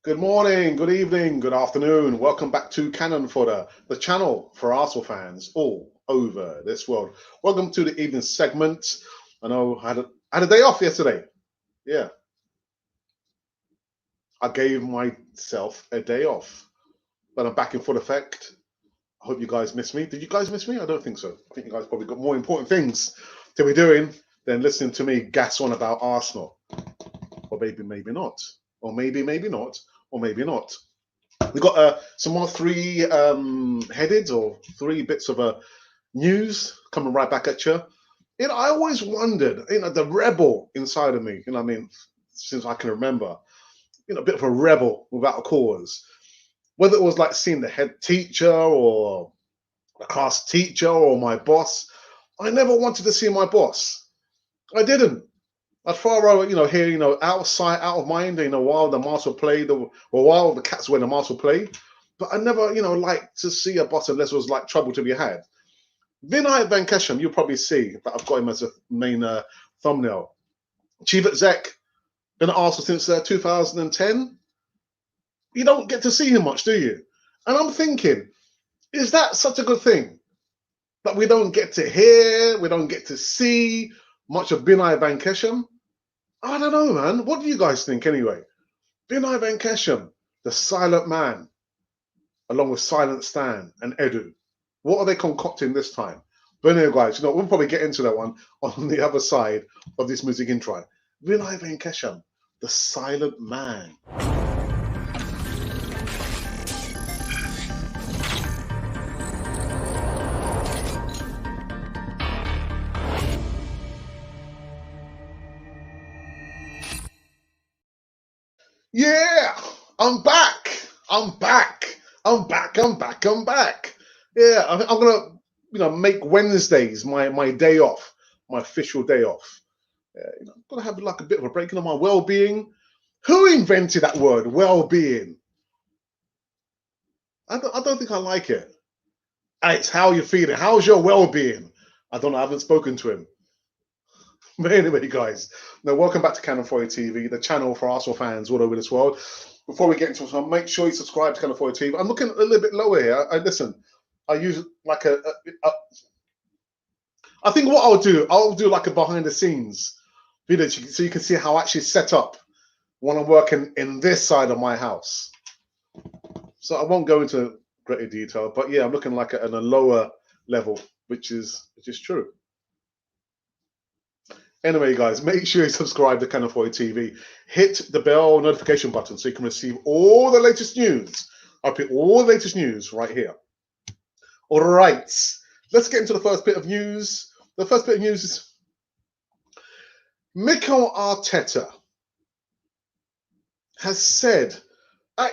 Good morning, good evening, good afternoon. Welcome back to Cannon Fodder, the channel for Arsenal fans all over this world. Welcome to the evening segment. I know I had a day off yesterday. Yeah, I gave myself a day off, but I'm back in full effect. I hope you guys miss me. Did you guys miss me? I don't think so. I think you guys probably got more important things to be doing than listening to me gas on about Arsenal. Or maybe not. Or maybe not. Or maybe not. We've got some more three-headed or three bits of news coming right back at you. I always wondered, the rebel inside of me, since I can remember, a bit of a rebel without a cause. Whether it was like seeing the head teacher or the class teacher or my boss, I never wanted to see my boss. I didn't. I'd far rather, hear, out of sight, out of mind, while the Marshall played, or while the Cats were in the Marshall play. But I never, like to see a boss unless it was like trouble to be had. Vinai Venkatesham, you'll probably see that I've got him as a main thumbnail. Chief exec, been at Arsenal since 2010. You don't get to see him much, do you? And I'm thinking, is that such a good thing? That we don't get to hear, we don't get to see much of Vinai Venkatesham? I don't know, man. What do you guys think anyway? Vinai Venkatesham, the silent man, along with Silent Stan and Edu. What are they concocting this time? But anyway, guys, we'll probably get into that one on the other side of this music intro. Vinai Venkatesham, the silent man. Yeah, I'm back. I'm back. I'm back. I'm back. I'm back. Yeah, I'm gonna, make Wednesdays my day off, my official day off. I'm gonna have like a bit of a break on my well-being. Who invented that word, well-being? I don't think I like it. It's how you're feeling. How's your well-being? I don't know. I haven't spoken to him. But anyway, guys, now welcome back to Cannon Foyer TV, the channel for Arsenal fans all over this world. Before we get into it, make sure you subscribe to Cannon Foyer TV. I'm looking a little bit lower here. Listen, I use like I think what I'll do like a behind the scenes video so you can see how I actually set up when I'm working in this side of my house. So I won't go into greater detail, but yeah, I'm looking like at a lower level, which is true. Anyway, guys, make sure you subscribe to Cannon Foyer TV. Hit the bell notification button so you can receive all the latest news. I'll put all the latest news right here. All right, let's get into the first bit of news. The first bit of news is Mikel Arteta has said, I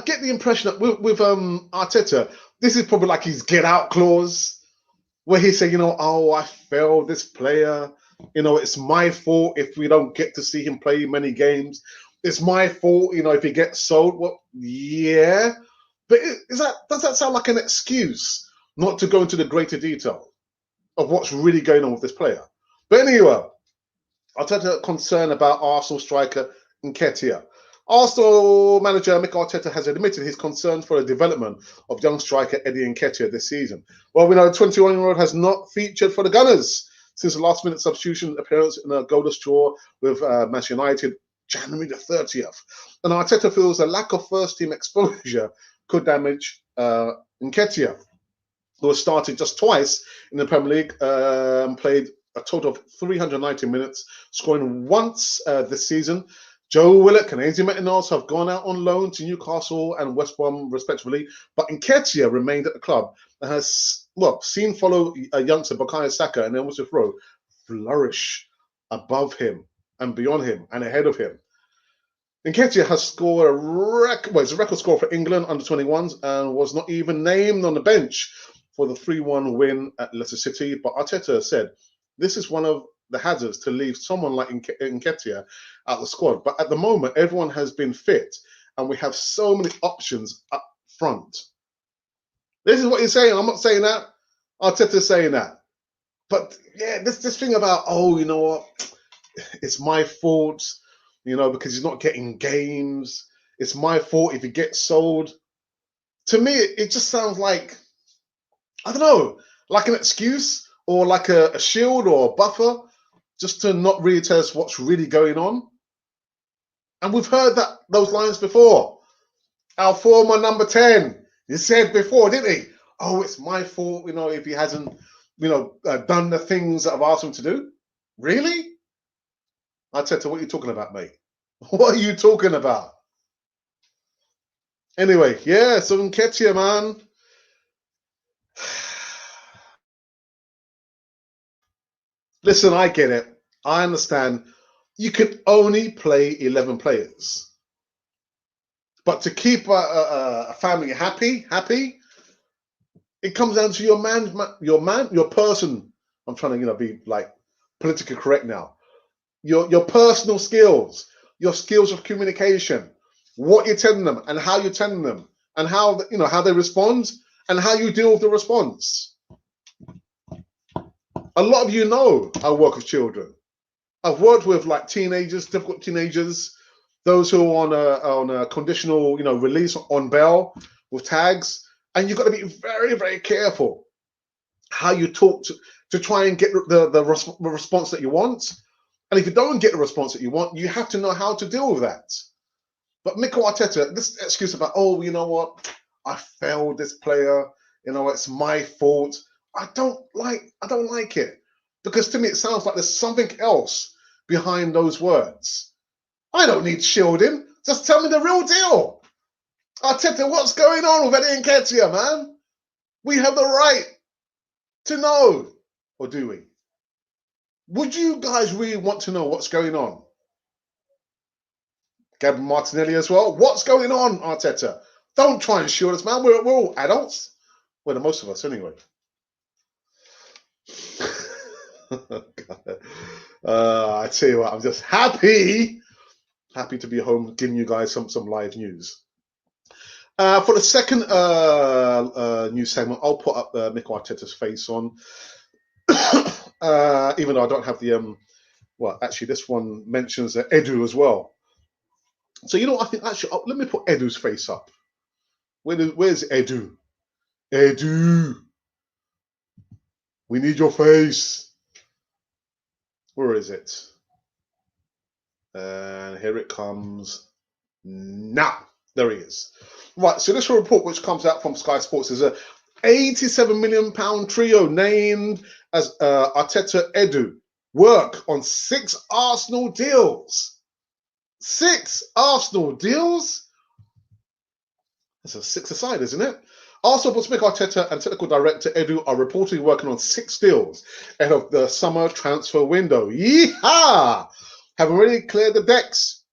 get the impression that with Arteta, this is probably like his get out clause, where he said, oh, I failed this player. It's my fault if we don't get to see him play many games. It's my fault, if he gets sold. Well, yeah, but does that sound like an excuse not to go into the greater detail of what's really going on with this player? But anyway, Arteta concerned about Arsenal striker Nketiah. Arsenal manager Mikel Arteta has admitted his concern for the development of young striker Eddie Nketiah this season. Well, we know the 21-year-old has not featured for the Gunners since the last-minute substitution appearance in a goalless draw with Manchester United January the 30th. And Arteta feels a lack of first-team exposure could damage Nketiah, who has started just twice in the Premier League and played a total of 390 minutes, scoring once this season. Joe Willock and Ainsley Maitland-Niles have gone out on loan to Newcastle and West Brom, respectively, but Nketiah remained at the club and has, seen fellow youngster Bukayo Saka and Elvis Rowe flourish above him and beyond him and ahead of him. Nketiah has scored a record score for England under 21s and was not even named on the bench for the 3-1 win at Leicester City. But Arteta said, this is one of the hazards to leave someone like Nketiah out the squad. But at the moment, everyone has been fit and we have so many options up front. This is what you're saying. I'm not saying that. Arteta's saying that. But yeah, this thing about, you know what? It's my fault, because he's not getting games. It's my fault if he gets sold. To me, it just sounds like, I don't know, like an excuse or like a shield or a buffer just to not really tell us what's really going on. And we've heard those lines before. Our former number 10, he said before, didn't he? Oh, it's my fault, if he hasn't, done the things that I've asked him to do. Really? Arteta, what are you talking about, mate? What are you talking about? Anyway, yeah, so Nketiah, man. Listen, I get it. I understand. You can only play 11 players. But to keep a family happy, it comes down to your person. I'm trying to, be like politically correct now. Your personal skills, your skills of communication, what you're telling them and how you're telling them, and how how they respond and how you deal with the response. A lot of you know I work with children. I've worked with like teenagers, difficult teenagers, those who are on a conditional, release on bail with tags, and you've got to be very, very careful how you talk to try and get the response that you want. And if you don't get the response that you want, you have to know how to deal with that. But Mikel Arteta, this excuse about, oh, you know what, I failed this player, it's my fault. I don't like it, because to me it sounds like there's something else behind those words. I don't need shielding. Just tell me the real deal. Arteta, what's going on with Vinai Venkatesham, man? We have the right to know, or do we? Would you guys really want to know what's going on? Gabriel Martinelli as well. What's going on, Arteta? Don't try and shield us, man. We're all adults. Well, the most of us, anyway. I tell you what, I'm just happy to be home, giving you guys some live news. For the second news segment, I'll put up Mikel Arteta's face on, even though I don't have the actually this one mentions Edu as well. So I think actually let me put Edu's face up. Where's Edu? Edu, we need your face. Where is it? And here it comes. Now, there he is. Right, so this report, which comes out from Sky Sports, is a £87 million trio named as Arteta Edu work on 6 Arsenal deals. 6 Arsenal deals? That's a 6-a-side, isn't it? Arsenal boss Mikel Arteta and technical director Edu are reportedly working on 6 deals ahead of the summer transfer window. Yeehaw! Have already cleared the decks.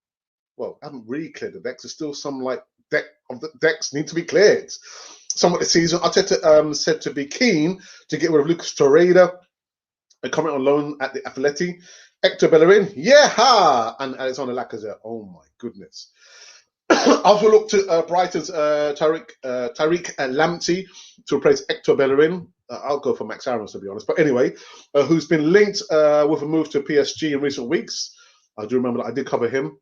Well, haven't really cleared the decks. There's still some deck of the decks need to be cleared. Somewhat this season, Arteta said to be keen to get rid of Lucas Torreira, a comment on loan at the Atleti. Hector Bellerin, yeah, and Alexander Lacazette. Oh my goodness. Also looked to Brighton's Tariq Lamptey to replace Hector Bellerin. I'll go for Max Aarons, to be honest. But anyway, who's been linked with a move to PSG in recent weeks. I do remember that I did cover him.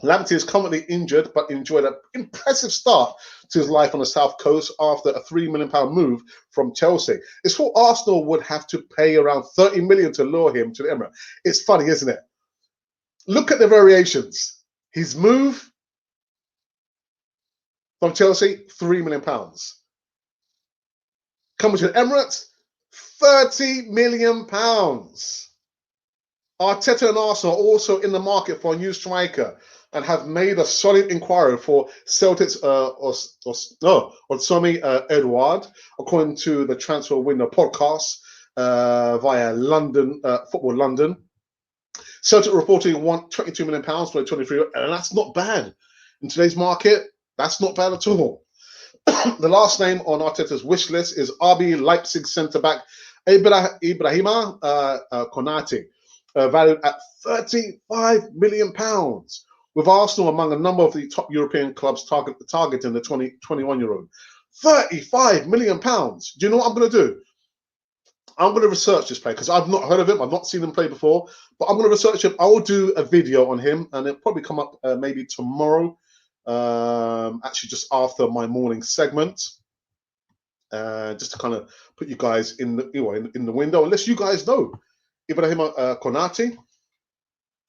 Lamptey is currently injured, but enjoyed an impressive start to his life on the South Coast after a £3 million move from Chelsea. It's thought Arsenal would have to pay around £30 million to lure him to the Emirates. It's funny, isn't it? Look at the variations. His move from Chelsea, £3 million. Coming to the Emirates, £30 million. Arteta and Arsenal are also in the market for a new striker and have made a solid inquiry for Celtic's Osami Edouard, according to the Transfer Window podcast via London Football London. Celtic reporting want £22 million for 23, and that's not bad in today's market. That's not bad at all. The last name on Arteta's wish list is RB Leipzig centre-back Ibrahima Konate, valued at £35 million, with Arsenal among a number of the top European clubs targeting the 21-year-old. £35 million. Do you know what I'm going to do? I'm going to research this player because I've not heard of him. I've not seen him play before, but I'm going to research him. I will do a video on him, and it'll probably come up maybe tomorrow. actually just after my morning segment, just to kind of put you guys in the window. Unless you guys know Ibrahim Konate,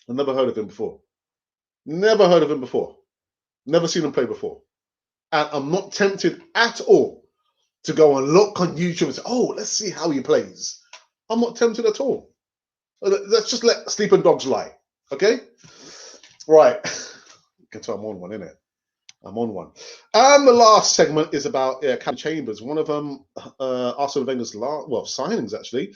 I've never heard of him before. Never heard of him before. Never seen him play before. And I'm not tempted at all to go and look on YouTube and say, oh, let's see how he plays. I'm not tempted at all. Let's just let sleeping dogs lie. Okay? Right. You can tell I'm on one, innit? I'm on one. And the last segment is about Cam Chambers. One of Arsenal Wenger's signings, actually.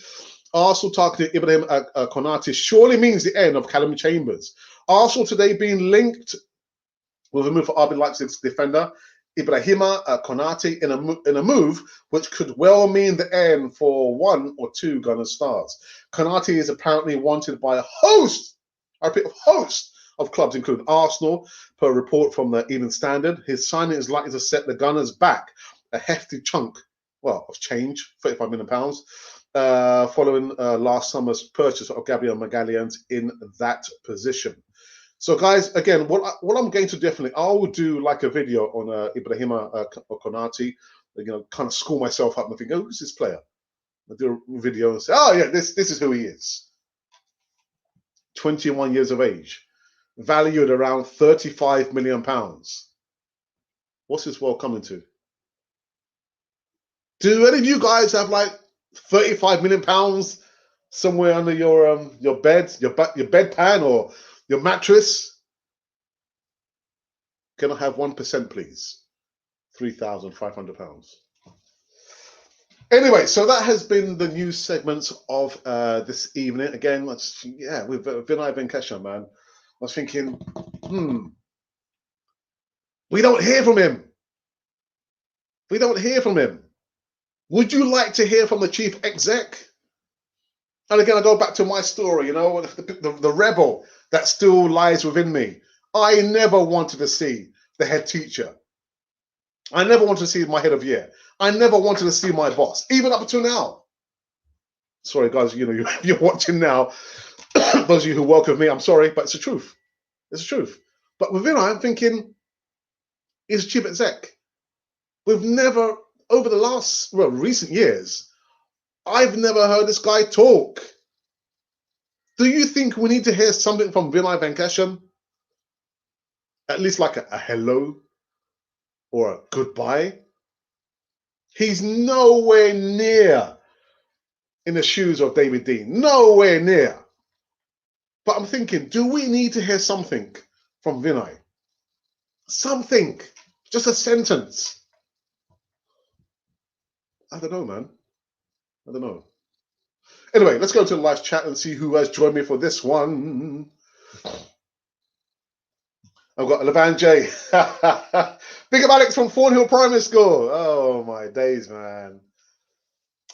Arsenal targeting Ibrahim Konate surely means the end of Callum Chambers. Arsenal today being linked with a move for RB Leipzig's defender Ibrahima Konate in a move which could well mean the end for one or two Gunners stars. Konate is apparently wanted by a host, I repeat, a host of clubs, including Arsenal, per report from the Evening Standard. His signing is likely to set the Gunners back a hefty chunk, of change, £35 million, following last summer's purchase of Gabriel Magalhães in that position. So, guys, again, what I'm going to definitely, I will do like a video on Ibrahima Konate, kind of school myself up and think, oh, who's this player? I'll do a video and say, oh, yeah, this is who he is. 21 years of age, valued around £35 million. What's this world coming to? Do any of you guys have like £35 million somewhere under your bed, your bedpan, or your mattress? Can I have 1%, please? £3,500. Anyway, so that has been the news segments of this evening. Again, with Vinai Venkatesham, man. I was thinking, we don't hear from him. We don't hear from him. Would you like to hear from the chief exec? And again, I go back to my story, the rebel that still lies within me. I never wanted to see the head teacher. I never wanted to see my head of year. I never wanted to see my boss, even up until now. Sorry, guys, you're watching now. Those of you who work with me, I'm sorry, but it's the truth. It's the truth. But within I'm thinking, he's chief exec. We've never, over the recent years, I've never heard this guy talk. Do you think we need to hear something from Vinai Venkatesham? At least like a hello or a goodbye? He's nowhere near in the shoes of David Dein. Nowhere near. But I'm thinking, do we need to hear something from Vinai? Something. Just a sentence. I don't know, man. I don't know. Anyway, let's go to the live chat and see who has joined me for this one. I've got Levan J. Big up Alex from Thornhill Primary School. Oh, my days, man.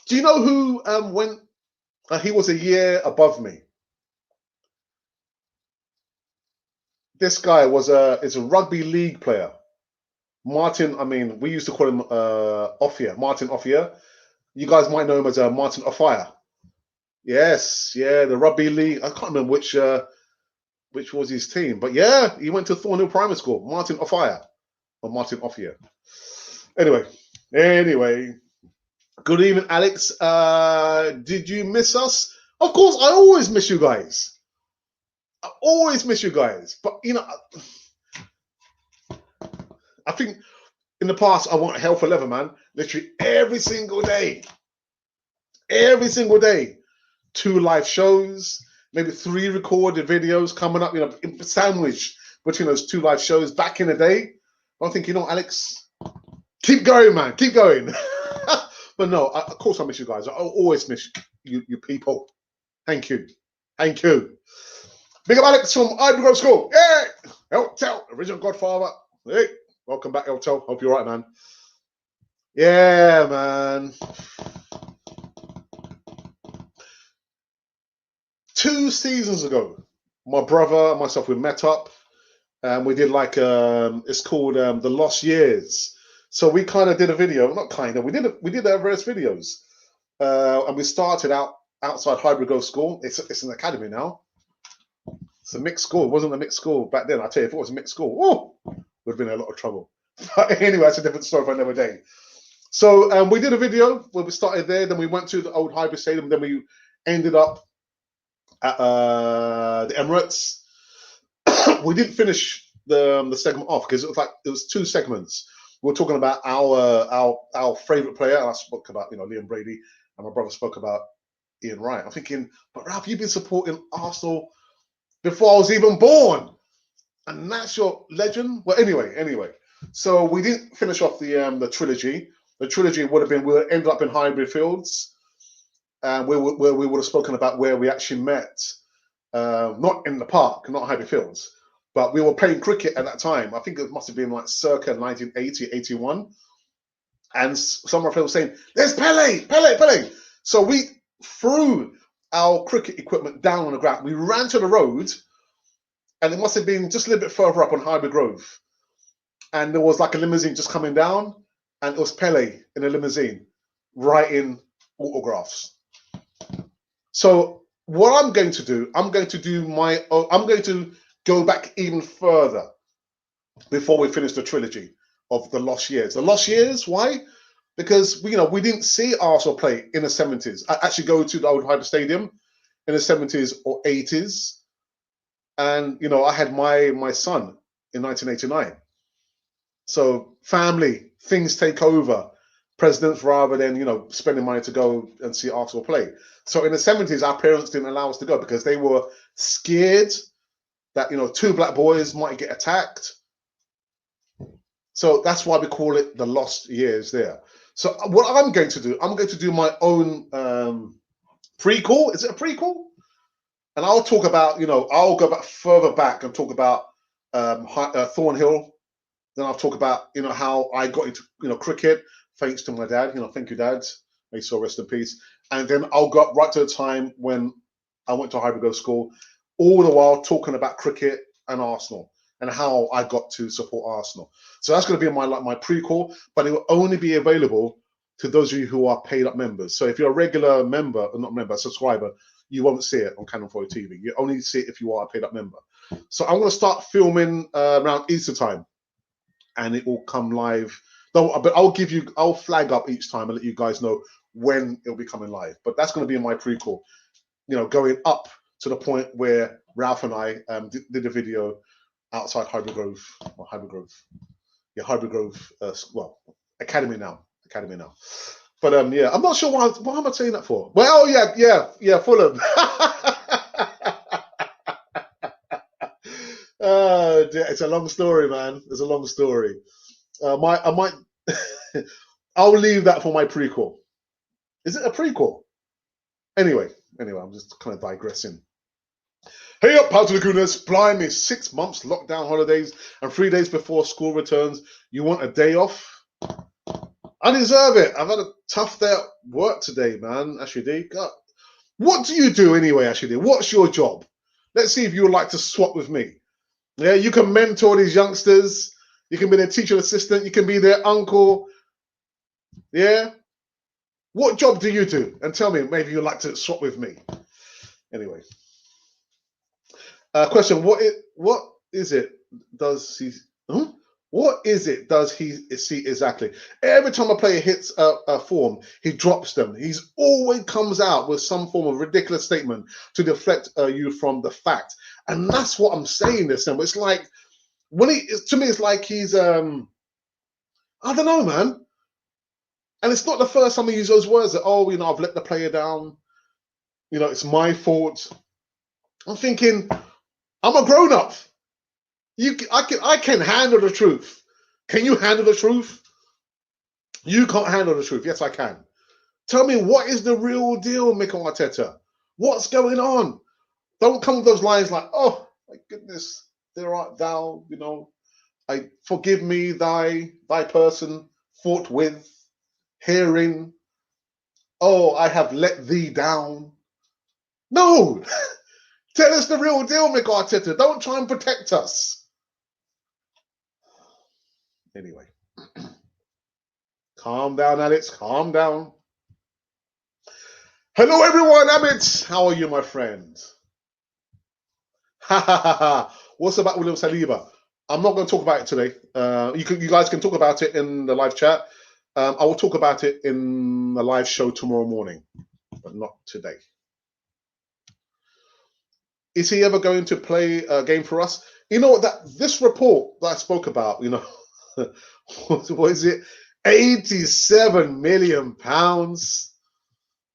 Do you know who went? He was a year above me. This guy is a rugby league player. Martin, we used to call him Offia. Martin Offia. You guys might know him as Martin Offia. Yes, yeah, the rugby league. I can't remember which was his team, but yeah, he went to Thornhill Primary School. Martin Offia or Martin Offia. Anyway, good evening, Alex. Did you miss us? Of course, I always miss you guys. I always miss you guys, but I think in the past I want hell for leather, man. Literally every single day. 2 live shows, maybe 3 recorded videos coming up, sandwiched between those 2 live shows back in the day. I think, Alex, keep going, man, keep going. But no, of course I miss you guys. I always miss you people. Thank you. Big up Alex from Ivy Grove School. Hey, Eltel, original Godfather. Hey, welcome back, Eltel. Hope you're right, man. Yeah, man. 2 seasons ago, my brother and myself, we met up and we did it's called The Lost Years. So we kind of did a video, we did various videos. And we started outside Hybrid Grove School. It's an academy now. It's a mixed school. It wasn't a mixed school back then. I tell you, if it was a mixed school, we'd have been in a lot of trouble. But anyway, that's a different story for another day. So we did a video where we started there, then we went to the old Highbury Stadium, then we ended up at the Emirates. We didn't finish the segment off because it was two segments. We were talking about our favourite player, and I spoke about Liam Brady, and my brother spoke about Ian Wright. I'm thinking, but Ralph, you've been supporting Arsenal before I was even born, and that's your legend. Well, anyway. So we didn't finish off the trilogy. The trilogy would have been, we ended up in Highbury Fields, where we would have spoken about where we actually met, not in the park, not Highbury Fields, but we were playing cricket at that time. I think it must have been like circa 1980, 81. And some of our friends were saying, there's Pele. So we threw our cricket equipment down on the ground. We ran to the road, and it must have been just a little bit further up on Highbury Grove. And there was like a limousine just coming down, and it was Pele in a limousine writing autographs. So what I'm going to do, I'm going to go back even further before we finish the trilogy of the lost years. The lost years, why? Because we didn't see Arsenal play in the 70s. I actually go to the old Highbury Stadium in the 70s or 80s, and I had my son in 1989. So family, things take over. Presidents, rather than spending money to go and see Arsenal play. So in the 70s, our parents didn't allow us to go because they were scared that two black boys might get attacked. So that's why we call it the lost years there. So what I'm going to do, I'm going to do my own prequel. Is it a prequel? And I'll talk about, I'll go back further back and talk about Thornhill. Then I'll talk about, how I got into, cricket, thanks to my dad. Thank you, Dad. May so rest in peace. And then I'll go right to the time when I went to Highbury Grove School, all the while talking about cricket and Arsenal and how I got to support Arsenal. So that's going to be my prequel, but it will only be available to those of you who are paid up members. So if you're a regular member, or not member, a subscriber, you won't see it on Canon 4 TV. You only see it if you are a paid up member. So I'm going to start filming around Easter time, and it will come live. But I'll flag up each time and let you guys know when it'll be coming live. But that's going to be my prequel, going up to the point where Ralph and I did a video outside Highbury Grove. Academy now. But yeah, I'm not sure what am I saying that for. Well, yeah, Fulham. It's a long story, man. It's a long story. I might. I'll leave that for my prequel. Is it a prequel? Anyway, I'm just kind of digressing. Hey up, Pal to the Goodness. Blimey, 6 months lockdown holidays and 3 days before school returns. You want a day off? I deserve it. I've had a tough day at work today, man. Ashidi, God. What do you do anyway, Ashidi? What's your job? Let's see if you would like to swap with me. Yeah, you can mentor these youngsters. You can be their teacher assistant. You can be their uncle. Yeah. What job do you do? And tell me, maybe you'd like to swap with me. Anyway. Question: What is it? Does he see exactly? Every time a player hits a form, he drops them. He's always comes out with some form of ridiculous statement to deflect you from the fact, and that's what I'm saying. This time, it's like to me, it's like he's I don't know, man. And it's not the first time he used those words that I've let the player down. It's my fault. I'm thinking, I'm a grown up. I can handle the truth. Can you handle the truth? You can't handle the truth. Yes, I can. Tell me, what is the real deal, Mikel Arteta? What's going on? Don't come with those lines like, oh, my goodness, there art thou, I forgive me, thy person fought with, hearing, oh, I have let thee down. No! Tell us the real deal, Mikel Arteta. Don't try and protect us. Anyway. Calm down, Alex. Calm down. Hello, everyone. Amit. How are you, my friend? Ha ha ha ha. What's about William Saliba? I'm not going to talk about it today. You guys can talk about it in the live chat. I will talk about it in the live show tomorrow morning, but not today. Is he ever going to play a game for us? You know that this report that I spoke about, what is it? £87 million.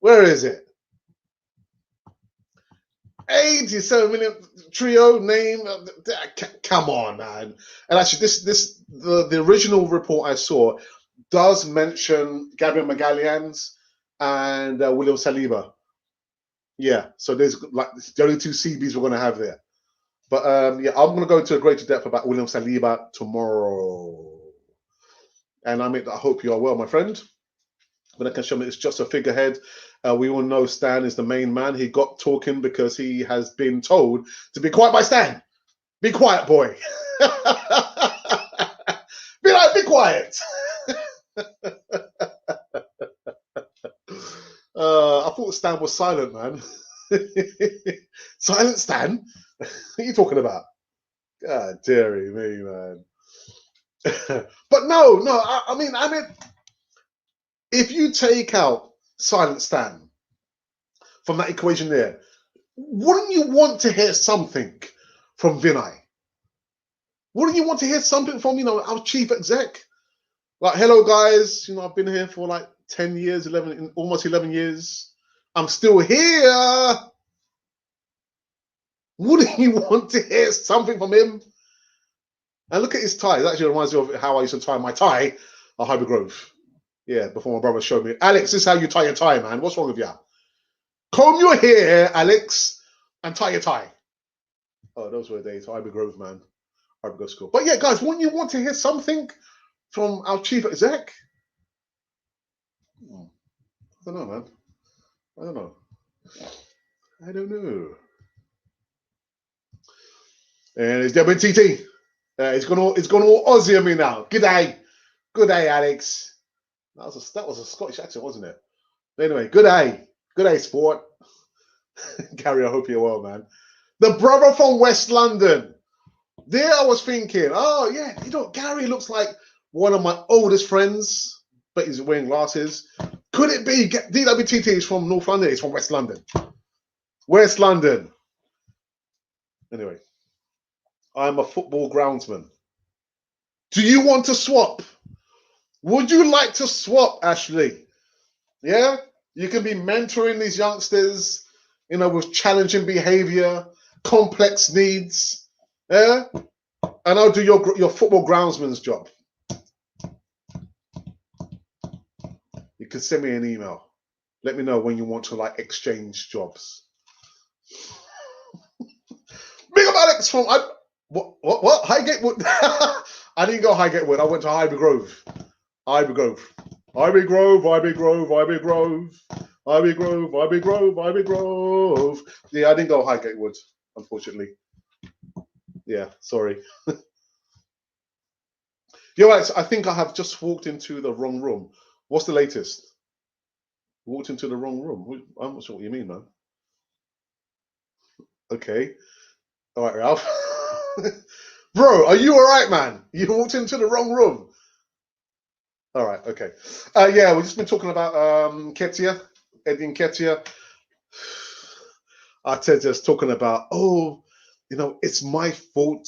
Where is it? 87 million trio name. Come on, man. And actually, the original report I saw does mention Gabriel Magalhães and William Saliba. Yeah, so there's like the only two CBs we're going to have there. But yeah, I'm going to go into a greater depth about William Saliba tomorrow. And I hope you are well, my friend. But I can show me it's just a figurehead. We all know Stan is the main man. He got talking because he has been told to be quiet by Stan. Be quiet, boy. Be quiet. I thought Stan was silent, man. Silent Stan? What are you talking about? God, dearie me, man. But no, I mean, if you take out Silent Stan from that equation there, wouldn't you want to hear something from Vinai? Wouldn't you want to hear something from, our chief exec? Like, hello, guys. I've been here for like 10 years, almost 11 years. I'm still here. Wouldn't you want to hear something from him? And look at his tie. It actually reminds me of how I used to tie my tie at Highbury Grove. Yeah, before my brother showed me. Alex, this is how you tie your tie, man. What's wrong with you? Comb your hair, Alex, and tie your tie. Oh, those were the days. Highbury Grove, man. Highbury Grove School. But yeah, guys, wouldn't you want to hear something from our chief exec? I don't know, man. I don't know. And it's WTT. It's gone all Aussie on me now. Good day, Alex. That was a Scottish accent, wasn't it? But anyway, good day, sport. Gary, I hope you're well, man. The brother from West London. There, I was thinking, oh yeah, Gary looks like one of my oldest friends, but he's wearing glasses. Could it be DWTT is from North London? He's from West London. West London. Anyway, I'm a football groundsman. Do you want to swap? Would you like to swap, Ashley? Yeah? You can be mentoring these youngsters, with challenging behavior, complex needs. Yeah? And I'll do your football groundsman's job. You can send me an email. Let me know when you want to exchange jobs. Big up Alex from what? Highgate Wood. I didn't go Highgate Wood. I went to Highbury Grove. Highbury Grove. Yeah, I didn't go Highgate Wood, unfortunately. Yeah, sorry. Yo, Alex, I think I have just walked into the wrong room. What's the latest? Walked into the wrong room. I'm not sure what you mean, man. Okay. All right, Ralph. Bro, are you all right, man? You walked into the wrong room. All right, okay. Yeah, we've just been talking about Nketiah, Eddie Nketiah. Arteta's talking about, it's my fault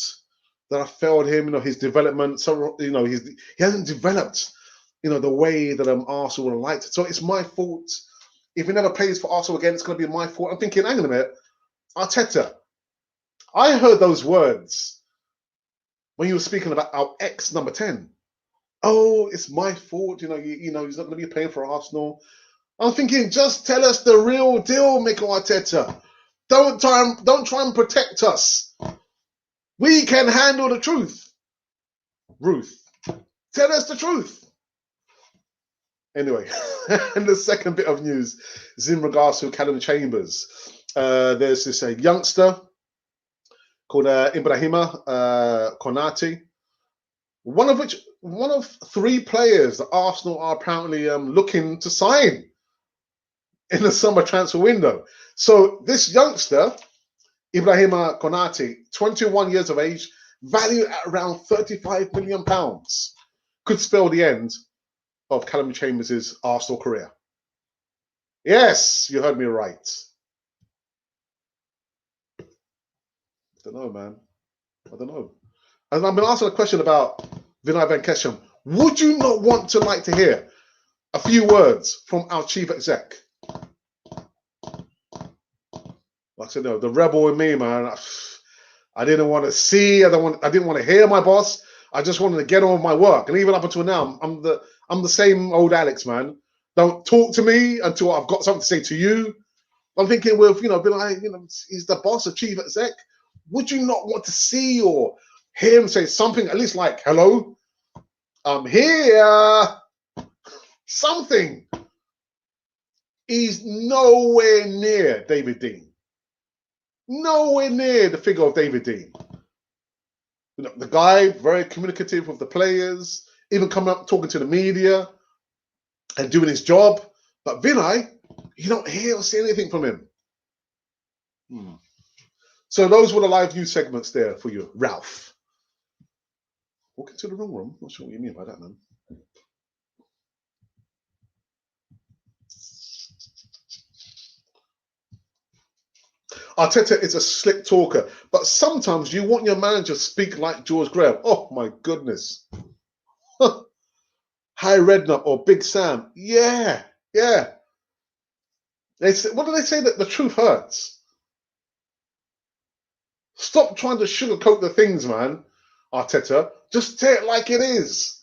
that I failed him, his development. So, he hasn't developed, the way that Arsenal would have liked it. So it's my fault. If he never plays for Arsenal again, it's going to be my fault. I'm thinking, hang on a minute, Arteta, I heard those words when you were speaking about our ex number 10. Oh, it's my fault. He's not going to be playing for Arsenal. I'm thinking, just tell us the real deal, Mikel Arteta. Don't try and protect us. We can handle the truth. Ruth, tell us the truth. Anyway, and the second bit of news is in regards to Callum Chambers. There's this youngster called Ibrahima Konate, one of three players that Arsenal are apparently looking to sign in the summer transfer window. So this youngster, Ibrahima Konate, 21 years of age, valued at around £35 million, could spell the end of Callum Chambers' Arsenal career. Yes, you heard me right. I don't know, man. I don't know. And I've been asking a question about Vinai Venkatesham. Would you not want to like to hear a few words from our chief exec? Like I said, no, the rebel in me, man. I didn't want to see. I didn't want to hear my boss. I just wanted to get on with my work. And even up until now, I'm the same old Alex, man. Don't talk to me until I've got something to say to you. I'm thinking with, being like, he's the boss, the chief exec. Would you not want to see or hear him say something, at least like, hello, I'm here, something? He's nowhere near David Dein. Nowhere near the figure of David Dein. The guy, very communicative with the players, even coming up talking to the media and doing his job. But Vinai, you don't hear or see anything from him. So those were the live news segments there for you, Ralph. Walk into the wrong room. Not sure what you mean by that, man. Arteta is a slick talker, but sometimes you want your manager to speak like George Graham. Oh my goodness. Harry Redknapp or Big Sam. Yeah. What do they say? That the truth hurts. Stop trying to sugarcoat the things, man, Arteta. Just say it like it is.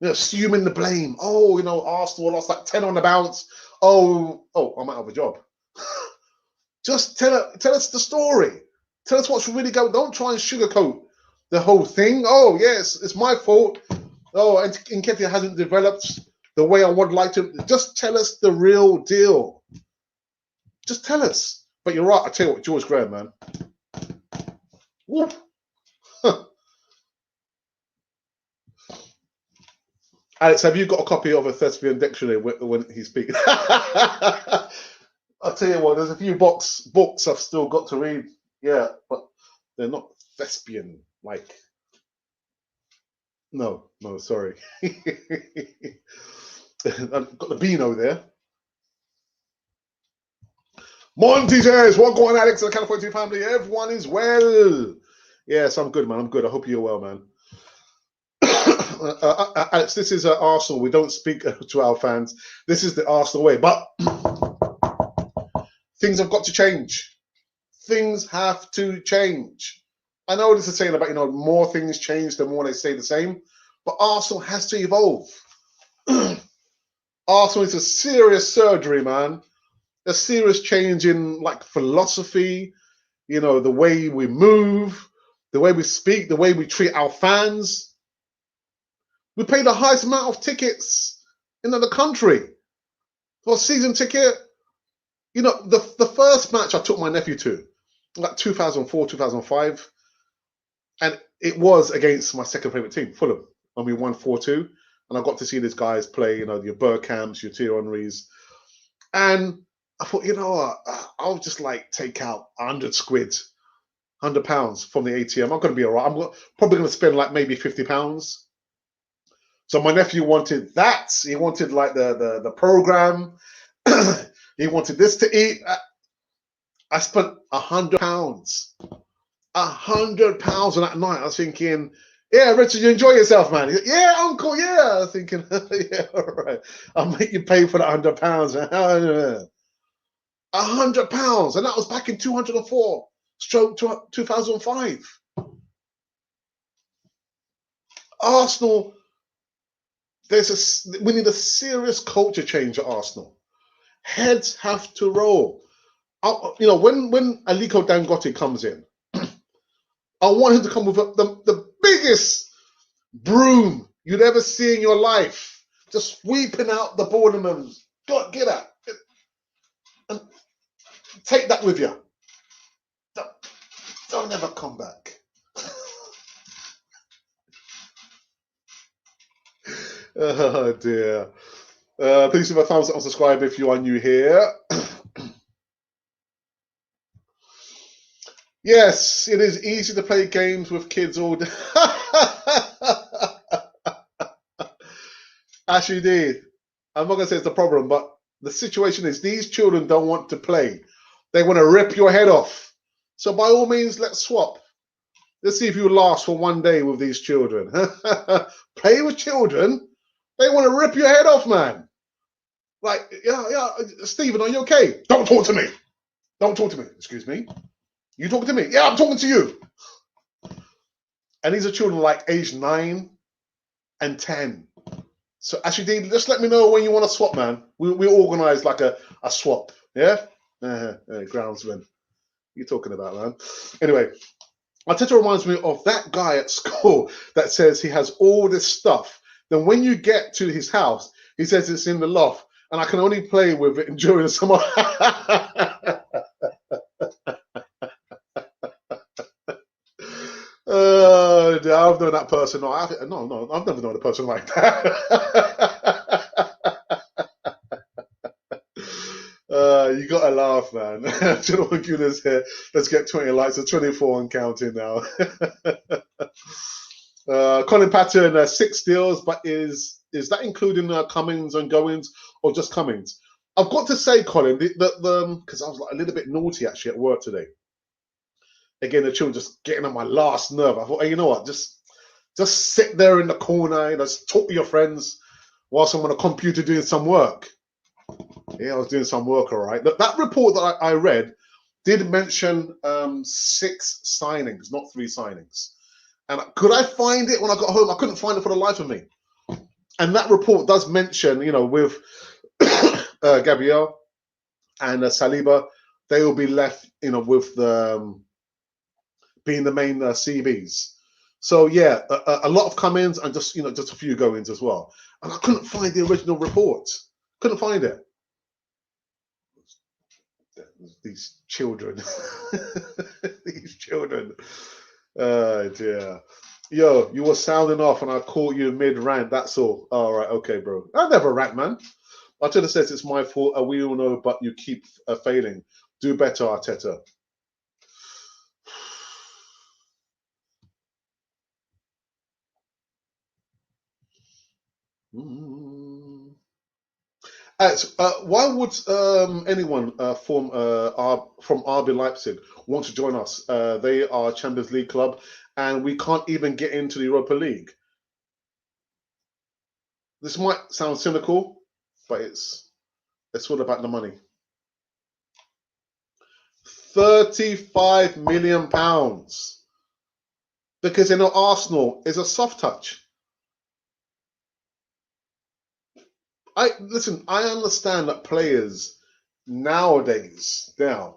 Assuming the blame. Oh, Arsenal lost like 10 on the bounce. Oh, I'm out of a job. Just tell us the story. Tell us what's really going on. Don't try and sugarcoat the whole thing. Oh, yes, it's my fault. Oh, and Nketiah hasn't developed the way I would like to. Just tell us the real deal. Just tell us. But you're right. I tell you what, George Graham, man. Alex, have you got a copy of a thespian dictionary when he's speaking? I'll tell you what, there's a few books I've still got to read. Yeah, but they're not thespian like. No, sorry. I've got the Beano there. Monty says, what going on, Alex and the California family? Everyone is well. Yes, I'm good, man. I'm good. I hope you're well, man. Alex, this is Arsenal. We don't speak to our fans. This is the Arsenal way. But things have got to change. Things have to change. I know this is saying about, more things change, the more they stay the same. But Arsenal has to evolve. Arsenal is a serious surgery, man. A serious change in philosophy, the way we move, the way we speak, the way we treat our fans. We pay the highest amount of tickets in the country for a season ticket. The first match I took my nephew to, 2004, 2005, and it was against my second favorite team, Fulham, and we won 4-2. And I got to see these guys play, your Bergkamps, your Thierry Henrys. And I thought, I'll just take out 100 squid, £100 from the ATM. I'm going to be all right. I'm probably going to spend maybe £50. So my nephew wanted that. He wanted the program. He wanted this to eat. I spent £100. £100 on that night. I was thinking, yeah, Richard, you enjoy yourself, man. Like, yeah, uncle, yeah. I was thinking, yeah, all right. I'll make you pay for that £100. £100, and that was back in 2004, stroke 2005. Arsenal, we need a serious culture change at Arsenal. Heads have to roll. When Aliko Dangote comes in, I want him to come with the biggest broom you'd ever see in your life, just sweeping out the boardroom. Get out. And take that with you. Don't ever come back. Oh dear. Please give a thumbs up and subscribe if you are new here. Yes, it is easy to play games with kids all day. Actually, did. I'm not going to say it's the problem, but the situation is these children don't want to play. They want to rip your head off. So by all means, let's swap. Let's see if you last for one day with these children. Play with children. They want to rip your head off, man. Like, yeah, Stephen, are you okay? Don't talk to me. Don't talk to me. Excuse me. You talking to me? Yeah, I'm talking to you. And these are children like age 9 and 10. So actually, Dean, just let me know when you want to swap, man. We organize like a swap. Yeah? Groundsman. What you talking about, man? Anyway, Arteta reminds me of that guy at school that says he has all this stuff. Then when you get to his house, he says it's in the loft, and I can only play with it during the summer. I've known that person. No, I've never known a person like that. You gotta laugh, man. Gentleman Gunas here. Let's get 20 likes. So 24 and counting now. Colin Patton, 6 deals, but is that including comings and goings or just comings? I've got to say, Colin, because I was like a little bit naughty actually at work today. Again, the children just getting on my last nerve. I thought, hey, you know what? Just sit there in the corner, just talk to your friends whilst I'm on a computer doing some work. Yeah, I was doing some work, all right. That report that I read did mention 6 signings, not 3 signings. And could I find it when I got home? I couldn't find it for the life of me. And that report does mention, with Gabriel and Saliba, they will be left, with the being the main CVs. So yeah, a lot of come-ins and just a few go-ins as well. And I couldn't find the original report. Couldn't find it. These children. These children. Dear. Yo, you were sounding off and I caught you mid-rant. That's all. All right, okay, bro. I never rant, man. Arteta says it's my fault. We all know, but you keep failing. Do better, Arteta. Why would anyone from RB Leipzig want to join us? They are a Champions League club, and we can't even get into the Europa League. This might sound cynical, but it's all about the money. £35 million, because Arsenal is a soft touch. I understand that players nowadays their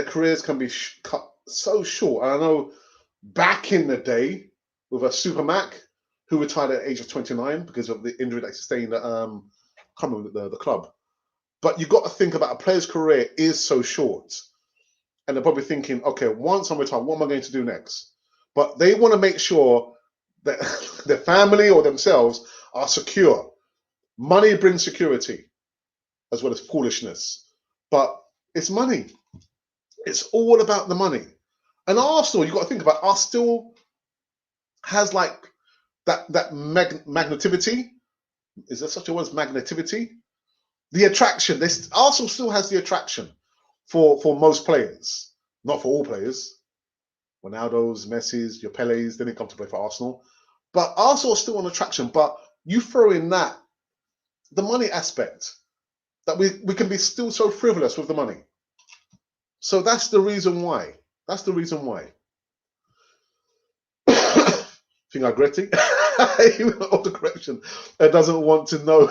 careers can be cut so short. And I know back in the day with a Super Mac who retired at the age of 29 because of the injury that he sustained at the club. But you've got to think about a player's career is so short. And they're probably thinking, okay, once I'm retired, what am I going to do next? But they want to make sure that their family or themselves are secure. Money brings security as well as foolishness. But it's money. It's all about the money. And Arsenal, you've got to think about, Arsenal has like that magnetivity. Is there such a word as magnetivity? The attraction. Arsenal still has the attraction for most players. Not for all players. Ronaldo's, Messi's, your Pele's, they didn't come to play for Arsenal. But Arsenal is still an attraction. But you throw in that, the money aspect, that we can be still so frivolous with the money. So that's the reason why. That's the reason why. Think I regret it? Even the correction doesn't want to know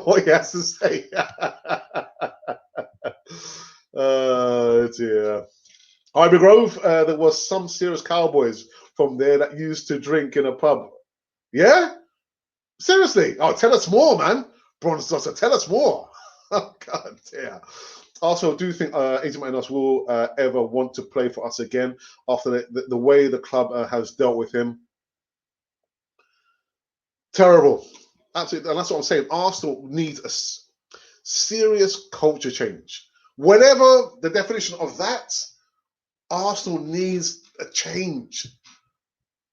what he has to say. Oh dear. Ivy Grove, there was some serious cowboys from there that used to drink in a pub. Yeah? Seriously? Oh, tell us more, man. Bronze Dusser, tell us more. Oh, God dear. Also, do you think AZ Minos will ever want to play for us again after the way the club has dealt with him? Terrible. Absolutely. And that's what I'm saying. Arsenal needs a serious culture change. Whatever the definition of that, Arsenal needs a change.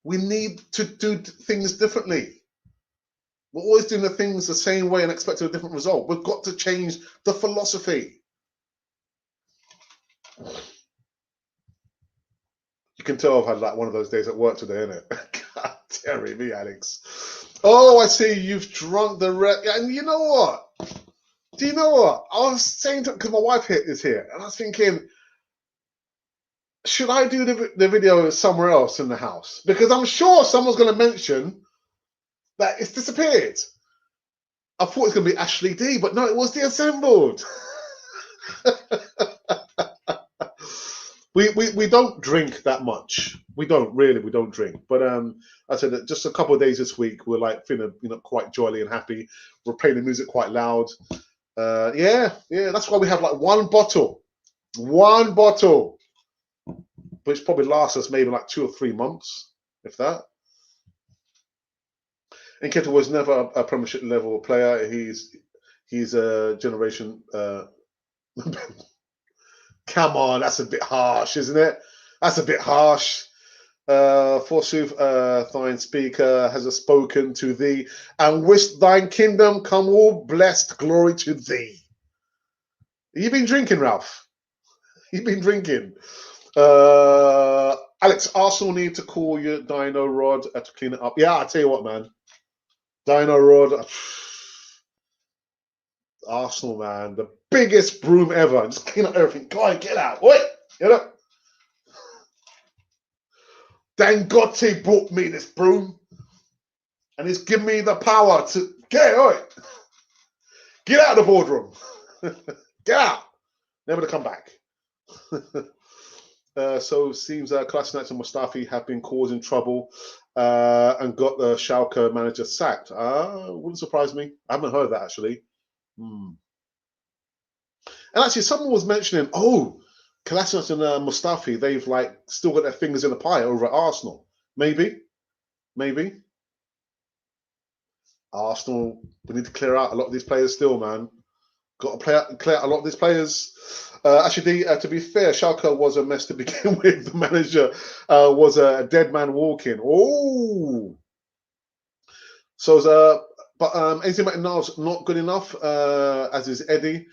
We need to do things differently. We're always doing the things the same way and expecting a different result. We've got to change the philosophy. You can tell I've had like one of those days at work today, innit? God, Terry, me, Alex. Oh, I see you've drunk the red. And you know what? Do you know what? I was saying to, because my wife is here, and I was thinking, should I do the video somewhere else in the house? Because I'm sure someone's going to mention that it's disappeared. I thought it was going to be Ashley D, but no, it was the Assembled. We don't drink that much. We don't drink. But I said that just a couple of days this week, we're like feeling quite jolly and happy. We're playing the music quite loud. Yeah. That's why we have like one bottle, which probably lasts us maybe like 2 or 3 months, if that. Nketiah was never a Premiership level player. He's a generation. Come on, that's a bit harsh, isn't it? That's a bit harsh. Forsooth, thine speaker has spoken to thee, and wish thine kingdom come all blessed glory to thee. You've been drinking, Ralph. You've been drinking. Alex, Arsenal need to call your Dino Rod to clean it up. Yeah, I tell you what, man. Dino Rod. Arsenal, man. The biggest broom ever. Just clean up everything. Go on, get out. Wait. Get up. Dangote brought me this broom. And he's given me the power to get out. Get out of the boardroom. Get out. Never to come back. So it seems Kolasinac and Mustafi have been causing trouble and got the Schalke manager sacked. Wouldn't surprise me. I haven't heard that actually. And actually, someone was mentioning, Kolasinac and Mustafi, they've like still got their fingers in the pie over at Arsenal. Maybe. Arsenal, we need to clear out a lot of these players still, man. Got to clear out a lot of these players. Actually, to be fair, Schalke was a mess to begin with. The manager was a dead man walking. Oh, so anything about Niles not good enough, as is Eddie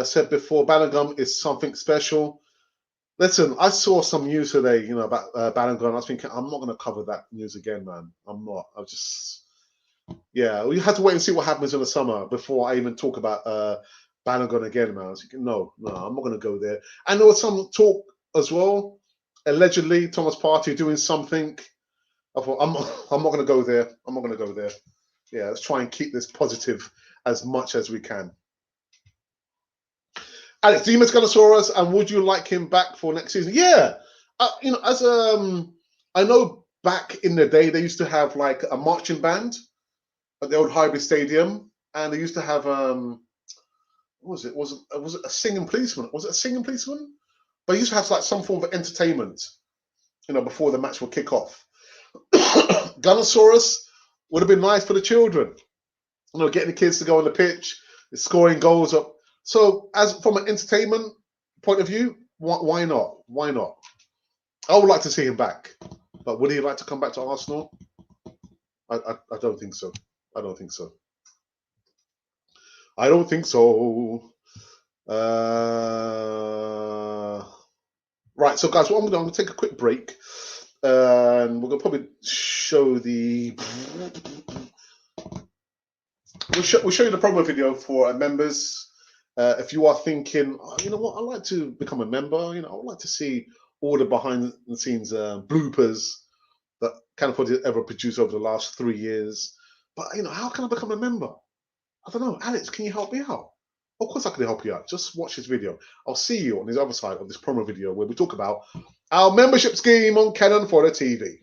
said before. Balogun is something special. Listen, I saw some news today, about Balogun. I was thinking, I'm not going to cover that news again, man. I'm not. We have to wait and see what happens in the summer before I even talk about Balogun again, man. I was thinking, no, I'm not going to go there. And there was some talk as well, allegedly Thomas Partey doing something. I thought, I'm not going to go there. Yeah, let's try and keep this positive as much as we can. Alex, Demas Ganosaurus, and would you like him back for next season? Yeah, I know back in the day they used to have like a marching band at the old Highbury Stadium, and they used to have what was it? Was it a singing policeman? Was it a singing policeman? But they used to have like some form of entertainment, before the match would kick off. Gunnosaurus would have been nice for the children, getting the kids to go on the pitch, scoring goals up. So, as from an entertainment point of view, why not? Why not? I would like to see him back, but would he like to come back to Arsenal? I don't think so. I don't think so. Right, so guys, what I'm going to take a quick break, and we're going to probably show the. We'll show you the promo video for members. If you are thinking, you know what, I'd like to become a member. I would like to see all the behind the scenes bloopers that Canopy ever produced over the last 3 years. But how can I become a member? I don't know. Alex, can you help me out? Of course I can help you out. Just watch this video. I'll see you on the other side of this promo video where we talk about our membership scheme on Cannon Fodder TV.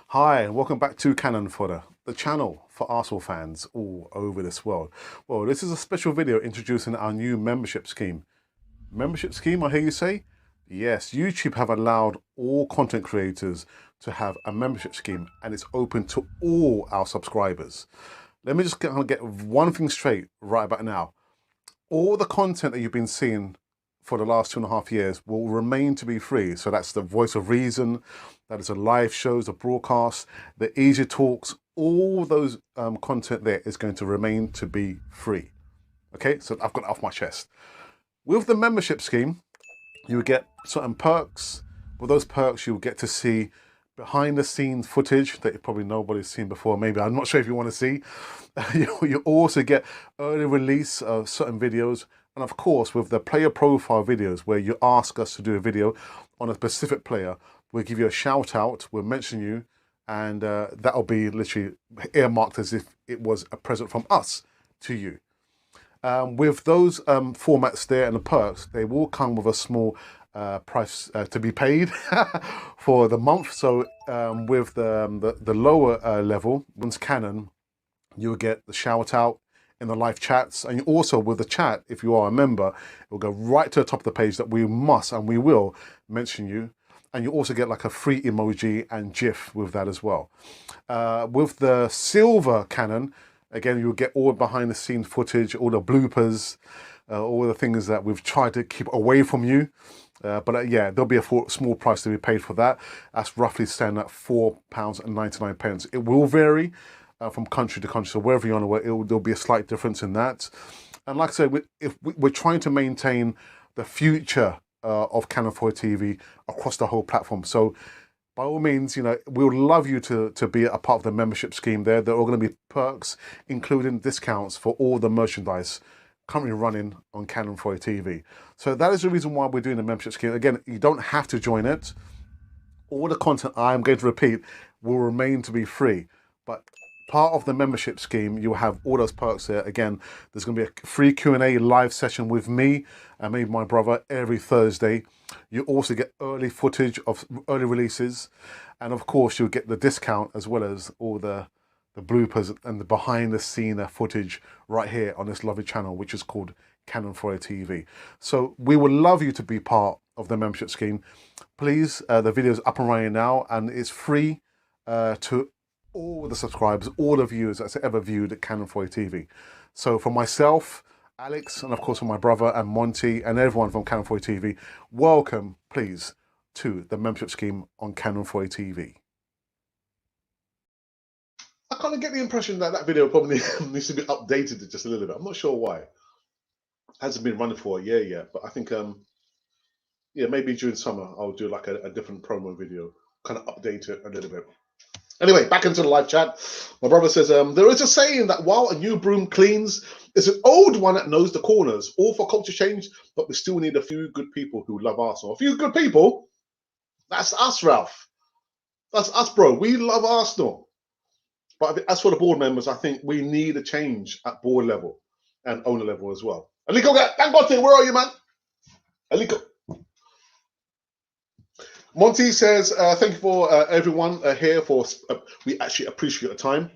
Hi, and welcome back to Cannon Fodder, the channel for Arsenal fans all over this world. Well, this is a special video introducing our new membership scheme. Membership scheme, I hear you say? Yes, YouTube have allowed all content creators to have a membership scheme, and it's open to all our subscribers. Let me just get one thing straight right about now. All the content that you've been seeing for the last 2.5 years will remain to be free. So that's the Voice of Reason, that is the live shows, the broadcasts, the easy talks, all those content there is going to remain to be free. Okay, so I've got it off my chest. With the membership scheme, you will get certain perks. With those perks, you'll get to see behind the scenes footage that probably nobody's seen before. Maybe, I'm not sure if you want to see. You also get early release of certain videos. And of course, with the player profile videos, where you ask us to do a video on a specific player, we'll give you a shout out, we'll mention you, and that'll be literally earmarked as if it was a present from us to you. With those formats there and the perks, they will come with a small price to be paid for the month. So with the lower level, once Canon, you'll get the shout out in the live chats, and also with the chat, if you are a member, it will go right to the top of the page that we must and we will mention you. And you also get like a free emoji and GIF with that as well. With the silver Canon, again, you'll get all behind the scenes footage, all the bloopers, all the things that we've tried to keep away from you. But yeah, there'll be a small price to be paid for that. That's roughly standing at £4.99. It will vary from country to country. So wherever you're on the way, there'll be a slight difference in that. And like I said, we're trying to maintain the future of Canon 4 TV across the whole platform. So by all means, we would love you to be a part of the membership scheme there. There are going to be perks, including discounts for all the merchandise currently running on Canon 4 TV. So that is the reason why we're doing the membership scheme. Again, you don't have to join it. All the content I'm going to repeat will remain to be free. But part of the membership scheme, you'll have all those perks there. Again, there's going to be a free Q&A live session with me and maybe my brother every Thursday. You also get early footage of early releases. And of course, you'll get the discount as well as all the bloopers and the behind the scene footage right here on this lovely channel, which is called Canon 4 TV. So we would love you to be part of the membership scheme. Please, the video is up and running now, and it's free to all the subscribers, all the viewers that's ever viewed Canon 4 TV. So for myself, Alex, and of course for my brother and Monty and everyone from Canon 4 TV, welcome, please, to the membership scheme on Canon 4 TV. I kind of get the impression that that video probably needs to be updated just a little bit. I'm not sure why. It hasn't been running for a year yet, but I think, yeah, maybe during summer I'll do like a different promo video, kind of update it a little bit. Anyway, back into the live chat. My brother says, there is a saying that while a new broom cleans, it's an old one that knows the corners. All for culture change, but we still need a few good people who love Arsenal. A few good people? That's us, Ralph. That's us, bro. We love Arsenal. But as for the board members, I think we need a change at board level and owner level as well. Aliko, thank God, where are you, man? Aliko. Monty says, thank you for everyone here for, we actually appreciate the time.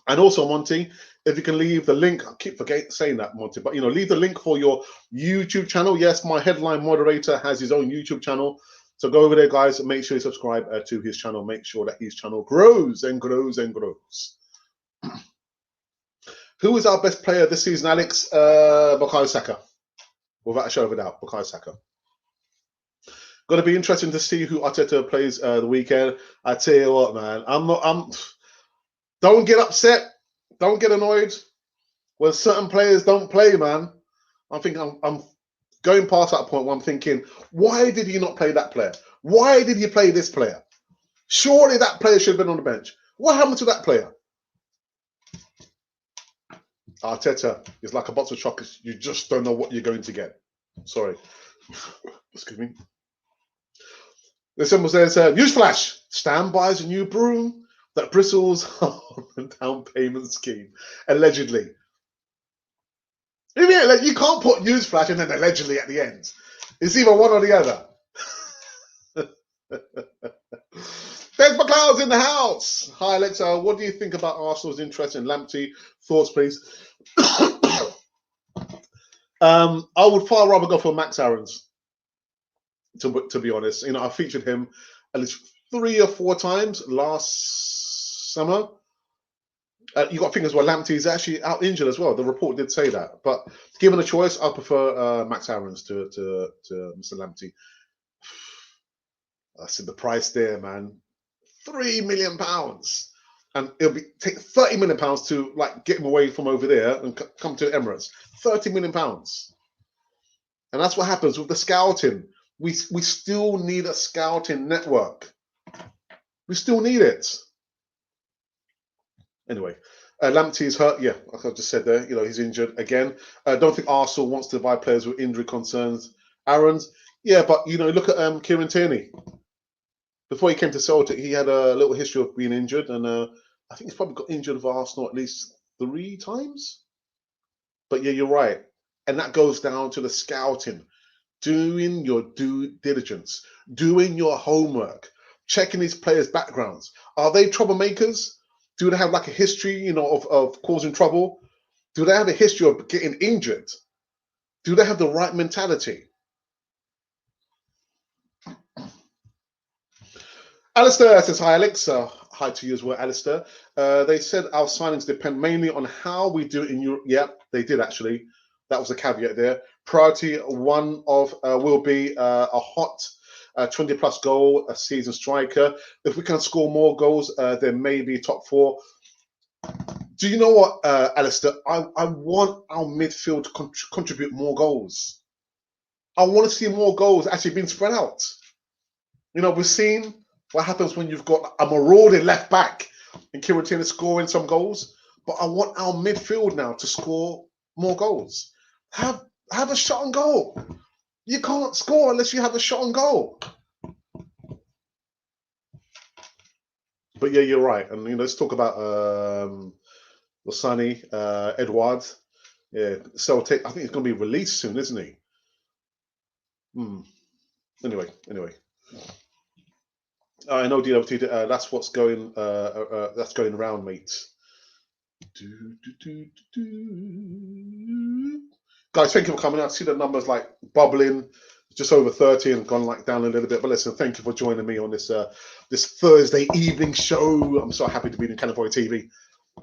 And also, Monty, if you can leave the link, I keep forgetting saying that, Monty, but leave the link for your YouTube channel. Yes, my headline moderator has his own YouTube channel. So go over there, guys, and make sure you subscribe to his channel. Make sure that his channel grows and grows and grows. Who is our best player this season, Alex? Bukayo Saka. Without a shadow of a doubt, Bukayo Saka. Going to be interesting to see who Arteta plays the weekend. I tell you what, man, don't get upset. Don't get annoyed when certain players don't play, man. I'm going past that point where I'm thinking, why did he not play that player? Why did he play this player? Surely that player should have been on the bench. What happened to that player? Arteta is like a box of chocolates. You just don't know what you're going to get. Sorry. Excuse me. The symbol says, newsflash, stand by a new broom that bristles on a down payment scheme. Allegedly. You can't put newsflash and then allegedly at the end. It's either one or the other. There's McLeod's in the house. Hi, Alexa. What do you think about Arsenal's interest in Lamptey? Thoughts, please. I would far rather go for Max Aarons, to be honest. I featured him at least 3 or 4 times last summer. You got to think as well, Lamptey is actually out injured as well. The report did say that. But given a choice, I prefer Max Aarons to Mr. Lamptey. I said the price there, man. £3 million. And it'll be take £30 million to like get him away from over there and come to Emirates. £30 million. And that's what happens with the scouting. We still need a scouting network. We still need it. Anyway, Lamptey is hurt. Yeah, like I just said there, he's injured again. I don't think Arsenal wants to buy players with injury concerns. Aaron's, yeah, but look at Kieran Tierney. Before he came to Celtic, he had a little history of being injured, and I think he's probably got injured with Arsenal at least 3 times. But yeah, you're right, and that goes down to the scouting, doing your due diligence, doing your homework, checking these players' backgrounds. Are they troublemakers? Do they have like a history, of causing trouble? Do they have a history of getting injured? Do they have the right mentality? Alistair says, hi, Alex. Hi to you as well, Alistair. They said our signings depend mainly on how we do in Europe. Yeah, they did actually. That was a caveat there. Priority one of will be a hot 20-plus goal a season striker. If we can score more goals, then maybe top 4. Do you know what, Alistair? I want our midfield to contribute more goals. I want to see more goals actually being spread out. We've seen what happens when you've got a marauding left back and Kieran Tierney scoring some goals. But I want our midfield now to score more goals. Have a shot on goal. You can't score unless you have a shot on goal. But yeah, you're right. And let's talk about Losani, Edouard. Yeah, Celtic. I think he's going to be released soon, isn't he? Anyway. I know DWT. That's what's going. That's going around, mates. Guys, thank you for coming out. I see the numbers like bubbling, just over 30 and gone like down a little bit. But listen, thank you for joining me on this this Thursday evening show. I'm so happy to be in California TV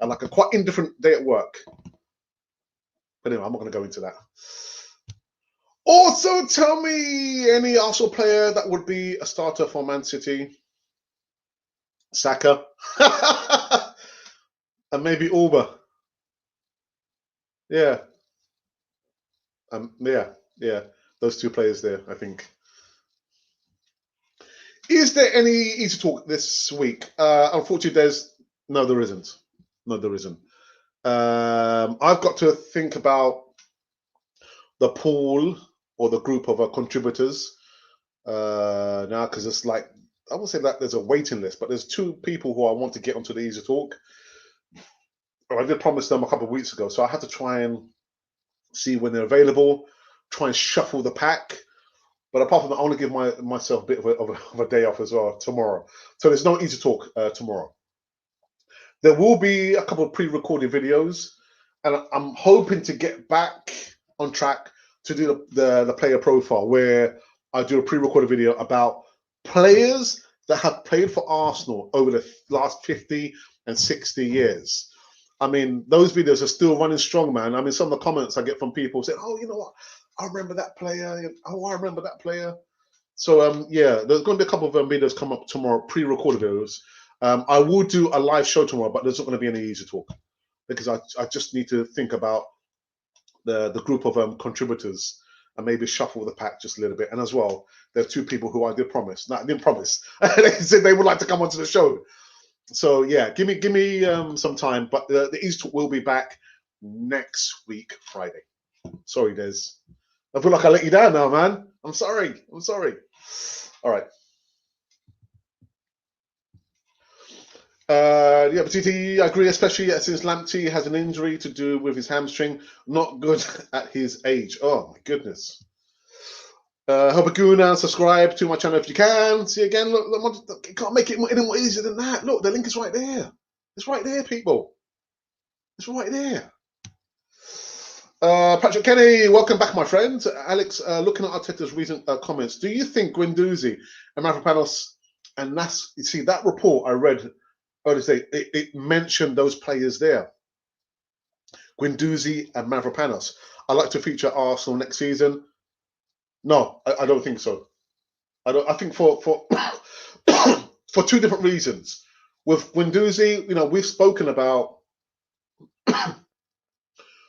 and like a quite indifferent day at work. But anyway, I'm not going to go into that. Also, tell me any Arsenal player that would be a starter for Man City. Saka. And maybe Auba. Yeah. Yeah. Those 2 players there, I think. Is there any easy talk this week? Unfortunately, there isn't. No, there isn't. I've got to think about the pool or the group of contributors now, because it's like, I won't say that there's a waiting list, but there's 2 people who I want to get onto the easy talk. I did promise them a couple of weeks ago, so I had to try and see when they're available, try and shuffle the pack. But apart from that, I want to give myself a bit of a day off as well tomorrow. So there's no easy talk tomorrow. There will be a couple of pre-recorded videos, and I'm hoping to get back on track to do the player profile, where I do a pre-recorded video about players that have played for Arsenal over the last 50 and 60 years. I mean, those videos are still running strong, man. I mean, some of the comments I get from people saying, oh, you know what? I remember that player. Oh, I remember that player. So, yeah, there's going to be a couple of videos come up tomorrow, pre-recorded videos. I will do a live show tomorrow, but there's not going to be any easy talk because I just need to think about the group of contributors and maybe shuffle the pack just a little bit. And as well, there are 2 people who I did promise. No, I didn't promise. They said they would like to come onto the show. So yeah, give me some time. But the easy talk will be back next week, Friday. Sorry, Des. I feel like I let you down now, man. I'm sorry. All right. Yeah, but I agree, especially since Lamptey has an injury to do with his hamstring. Not good at his age. Oh, my goodness. Hobaguna, subscribe to my channel if you can. See again, look, you can't make it any more easier than that. Look, the link is right there. It's right there, people. It's right there. Patrick Kenny, welcome back, my friend. Alex, looking at Arteta's recent comments, do you think Guendouzi and Mavropanos and you see that report I read it mentioned those players there, Guendouzi and Mavropanos. I'd like to feature Arsenal next season. No, I don't think so. I think for for two different reasons. With Guendouzi, we've spoken about.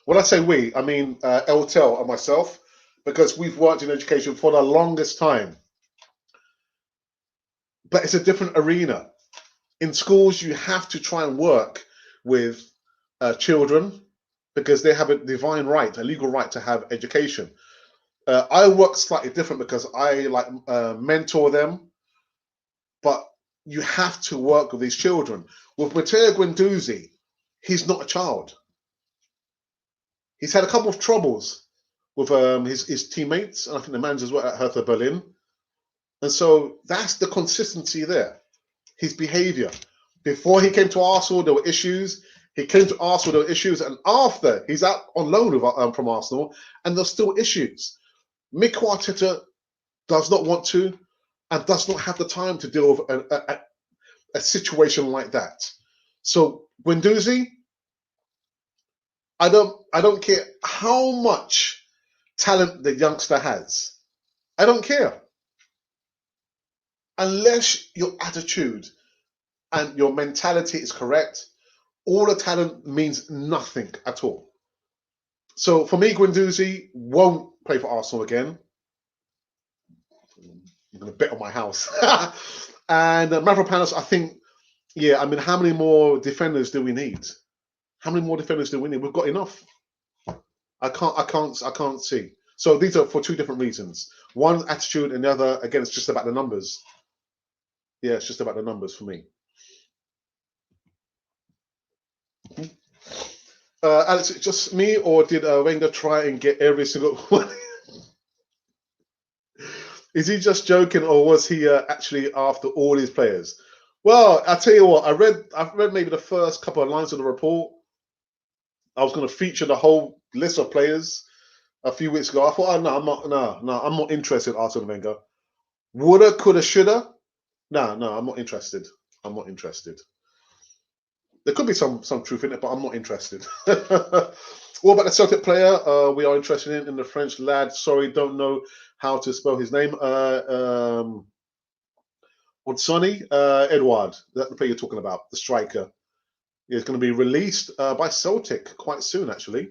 When I say we, I mean Eltel and myself, because we've worked in education for the longest time. But it's a different arena. In schools, you have to try and work with children because they have a divine right, a legal right to have education. I work slightly different because I mentor them, but you have to work with these children. With Matteo Guendouzi, he's not a child. He's had a couple of troubles with his teammates, and I think the managers were at Hertha Berlin. And so that's the consistency there. His behavior. Before he came to Arsenal, there were issues. He came to Arsenal, there were issues. And after, he's out on loan from Arsenal, and there's still issues. Mikel Arteta does not want to and does not have the time to deal with a situation like that. So Guendouzi, I don't care how much talent the youngster has. I don't care. Unless your attitude and your mentality is correct, all the talent means nothing at all. So for me, Guendouzi won't play for Arsenal again. I'm going to bet on my house. And Mavropanos, I think, how many more defenders do we need? How many more defenders do we need? We've got enough. I can't see. So these are for two different reasons. One, attitude, and the other, again, it's just about the numbers. Yeah, it's just about the numbers for me. Alex, just me, or did Wenger try and get every single one? Is he just joking, or was he actually after all these players? Well, I tell you what, I've read maybe the first couple of lines of the report. I was going to feature the whole list of players a few weeks ago. I thought, I'm not interested. Arsene Wenger, woulda, coulda, shoulda. No, I'm not interested. I'm not interested. There could be some truth in it, but I'm not interested. What about the Celtic player we are interested in the French lad? Sorry, don't know how to spell his name. Odsonny, Edouard. That's the player you're talking about, the striker. He's going to be released by Celtic quite soon, actually.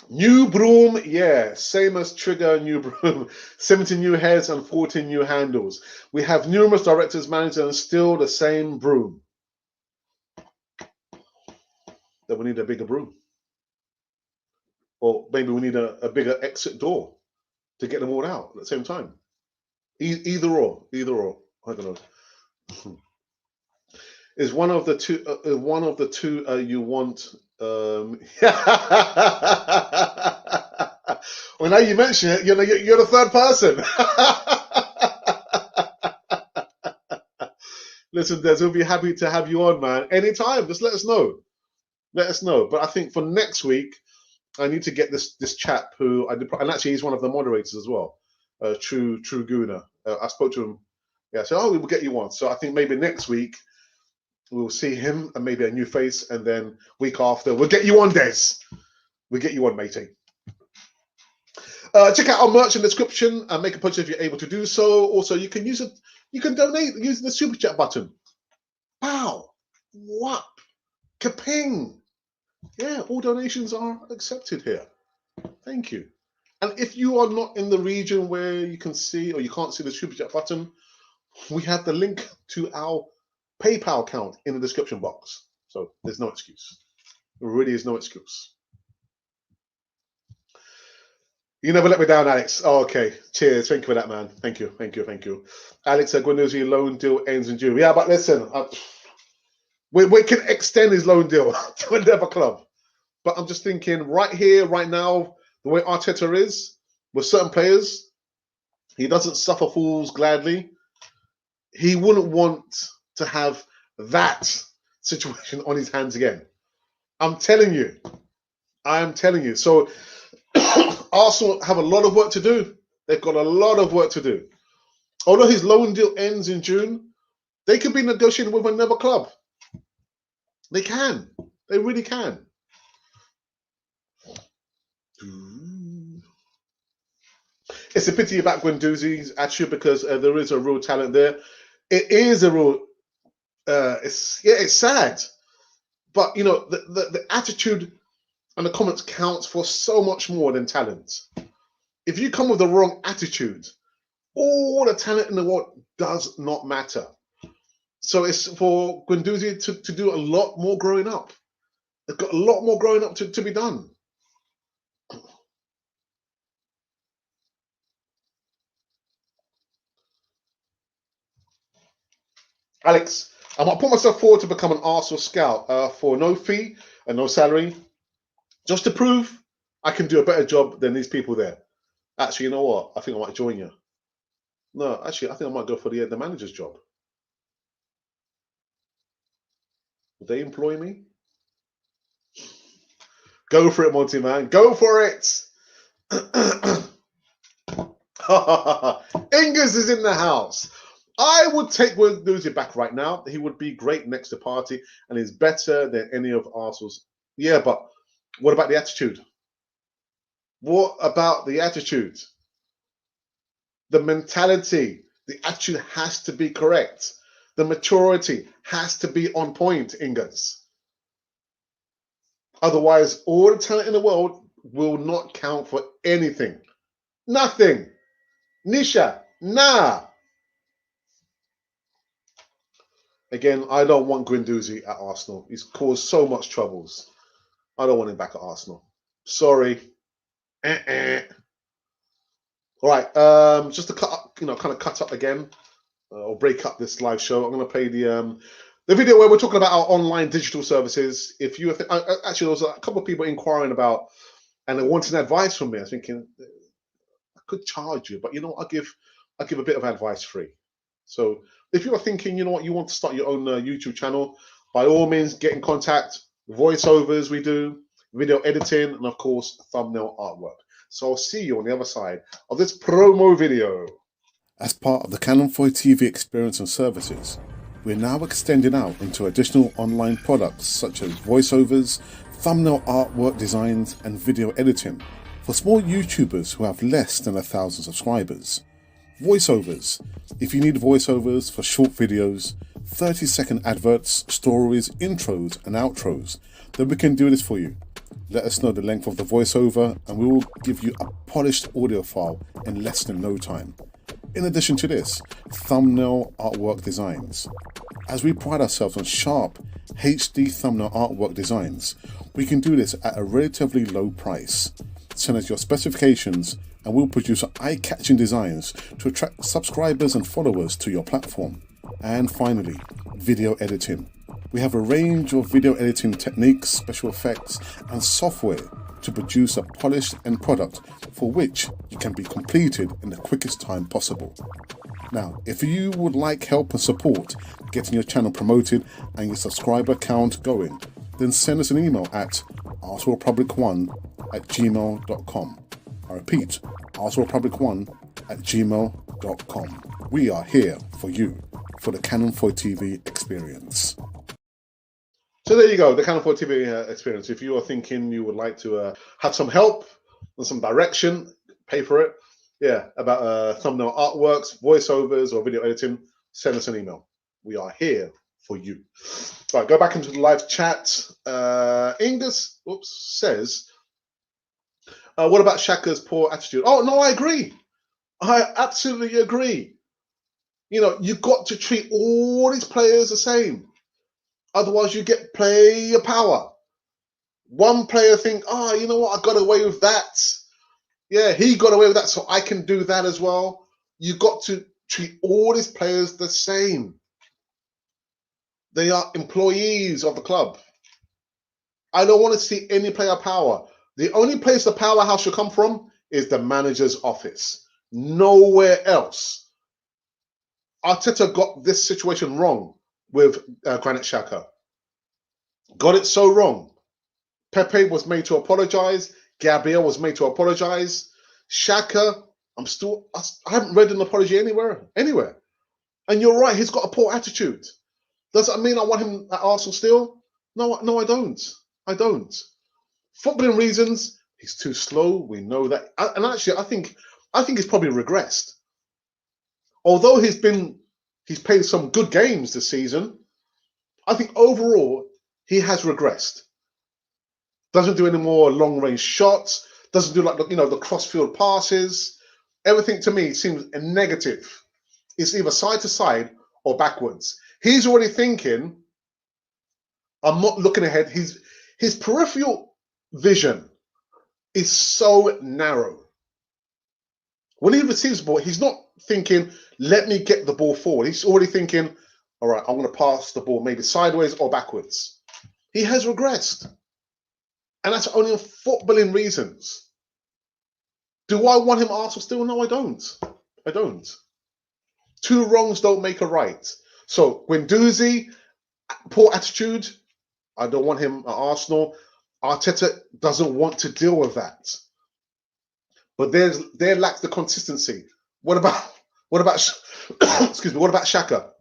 New broom, yeah, same as Trigger, new broom. 70 new heads and 14 new handles. We have numerous directors, managers, and still the same broom. Then we need a bigger broom. Or maybe we need a bigger exit door to get them all out at the same time. Either or. I don't know. Is one of the two you want? Well, now you mention it, you're the third person. Listen, Des, we'll be happy to have you on, man. Anytime, just let us know. But I think for next week, I need to get this chap who I did, and actually he's one of the moderators as well. True Guna. I spoke to him. Yeah, so we will get you on. So I think maybe next week we'll see him and maybe a new face, and then week after we'll get you on, Des. We'll get you on, matey. Check out our merch in the description and make a purchase if you're able to do so. Also, you can use it. You can donate using the super chat button. Wow! What? Kaping! Yeah, all donations are accepted here. Thank you. And if you are not in the region where you can see or you can't see the super chat button, we have the link to our PayPal account in the description box. So there's no excuse. There really is no excuse. You never let me down, Alex. Oh, okay. Cheers. Thank you for that, man. Thank you. Alex, Guendouzi loan deal ends in June. Yeah, but listen, we can extend his loan deal to another club. But I'm just thinking right here, right now, the way Arteta is with certain players, he doesn't suffer fools gladly. He wouldn't want to have that situation on his hands again. I'm telling you. So Arsenal have a lot of work to do. They've got a lot of work to do. Although his loan deal ends in June, They could be negotiating with another club. They can. They really can. It's a pity about Guendouzi's attitude because there is a real talent there. It is a real. It's sad, but the attitude and the comments counts for so much more than talent. If you come with the wrong attitude, all the talent in the world does not matter. So it's for Guendouzi to do a lot more growing up. They've got a lot more growing up to be done. Alex, I might put myself forward to become an Arsenal scout for no fee and no salary, just to prove I can do a better job than these people there. Actually, you know what? I think I might join you. No, actually, I think I might go for the manager's job. Would they employ me? Go for it, Monty, man. Go for it. Ingers is in the house. I would take Guendouzi back right now. He would be great next to Partey, and he's better than any of Arsenal's. Yeah, but what about the attitude? What about the attitude? The mentality, the attitude has to be correct. The maturity has to be on point, Ingers. Otherwise, all the talent in the world will not count for anything. Nothing. Nisha, nah. Again, I don't want Guendouzi at Arsenal. He's caused so much troubles. I don't want him back at Arsenal. Sorry. All right. Just to cut up, kind of cut up again, or break up this live show. I'm going to play the video where we're talking about our online digital services. If you actually, there was a couple of people inquiring about, and they wanted advice from me. I was thinking I could charge you, but I'll give a bit of advice free. So if you're thinking, you want to start your own YouTube channel, by all means, get in contact. Voiceovers we do, video editing, and of course, thumbnail artwork. So I'll see you on the other side of this promo video. As part of the Canon 4 TV experience and services, we're now extending out into additional online products such as voiceovers, thumbnail artwork designs, and video editing for small YouTubers who have less than 1,000 subscribers. Voiceovers. If you need voiceovers for short videos, 30-second adverts, stories, intros, and outros, then we can do this for you. Let us know the length of the voiceover and we will give you a polished audio file in less than no time. In addition to this, thumbnail artwork designs. As we pride ourselves on sharp HD thumbnail artwork designs, we can do this at a relatively low price. Send us your specifications and we'll produce eye-catching designs to attract subscribers and followers to your platform. And finally, video editing. We have a range of video editing techniques, special effects, and software to produce a polished end product for which it can be completed in the quickest time possible. Now, if you would like help and support getting your channel promoted and your subscriber count going, then send us an email at arsenalrepublic1@gmail.com. I repeat, arsenalrepublic1@gmail.com. We are here for you, for the Canon 4 TV experience. So there you go, the Canon 4 TV experience. If you are thinking you would like to have some help and some direction, pay for it, about thumbnail artworks, voiceovers, or video editing, send us an email. We are here for you. Right, go back into the live chat. Ingus says, what about Xhaka's poor attitude? Oh, no, I agree. I absolutely agree. You've got to treat all these players the same. Otherwise, you get player power. One player think, you know what, I got away with that. Yeah, he got away with that, so I can do that as well. You got to treat all these players the same. They are employees of the club. I don't want to see any player power. The only place the powerhouse should come from is the manager's office. Nowhere else. Arteta got this situation wrong with Granit Xhaka. Got it so wrong. Pepe was made to apologize. Gabriel was made to apologize. Xhaka, I haven't read an apology anywhere. And you're right, he's got a poor attitude. Does that mean I want him at Arsenal still? No, I don't. I don't. Footballing reasons, he's too slow. We know that. And actually, I think he's probably regressed. Although he's played some good games this season, I think overall he has regressed. Doesn't do any more long range shots. Doesn't do the cross-field passes. Everything to me seems a negative. It's either side to side or backwards. He's already thinking, I'm not looking ahead. His peripheral vision is so narrow. When he receives the ball, he's not thinking, let me get the ball forward. He's already thinking, all right, I'm going to pass the ball maybe sideways or backwards. He has regressed. And that's only for footballing reasons. Do I want him at Arsenal still? No, I don't. I don't. Two wrongs don't make a right. So Guendouzi, poor attitude. I don't want him at Arsenal. Arteta doesn't want to deal with that. But there lacks the consistency. What about excuse me, what about Xhaka?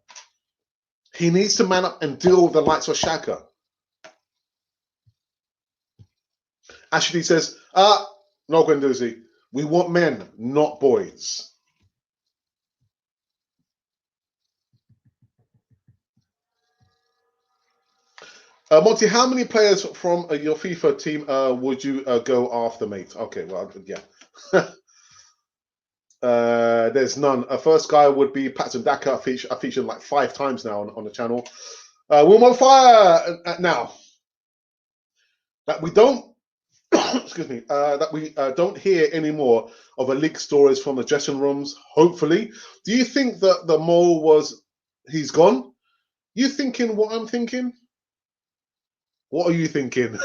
He needs to man up and deal with the likes of Xhaka. Ashley says, no, Guendouzi. We want men, not boys. Monty, how many players from your FIFA team would you go after, mate? Okay, well, yeah. There's none. First guy would be Patson Daka. I featured like 5 times now on the channel. We're on fire now. That we don't, excuse me, that we don't hear any more of the leaked stories from the dressing rooms. Hopefully, do you think that the mole he's gone? You thinking what I'm thinking? What are you thinking?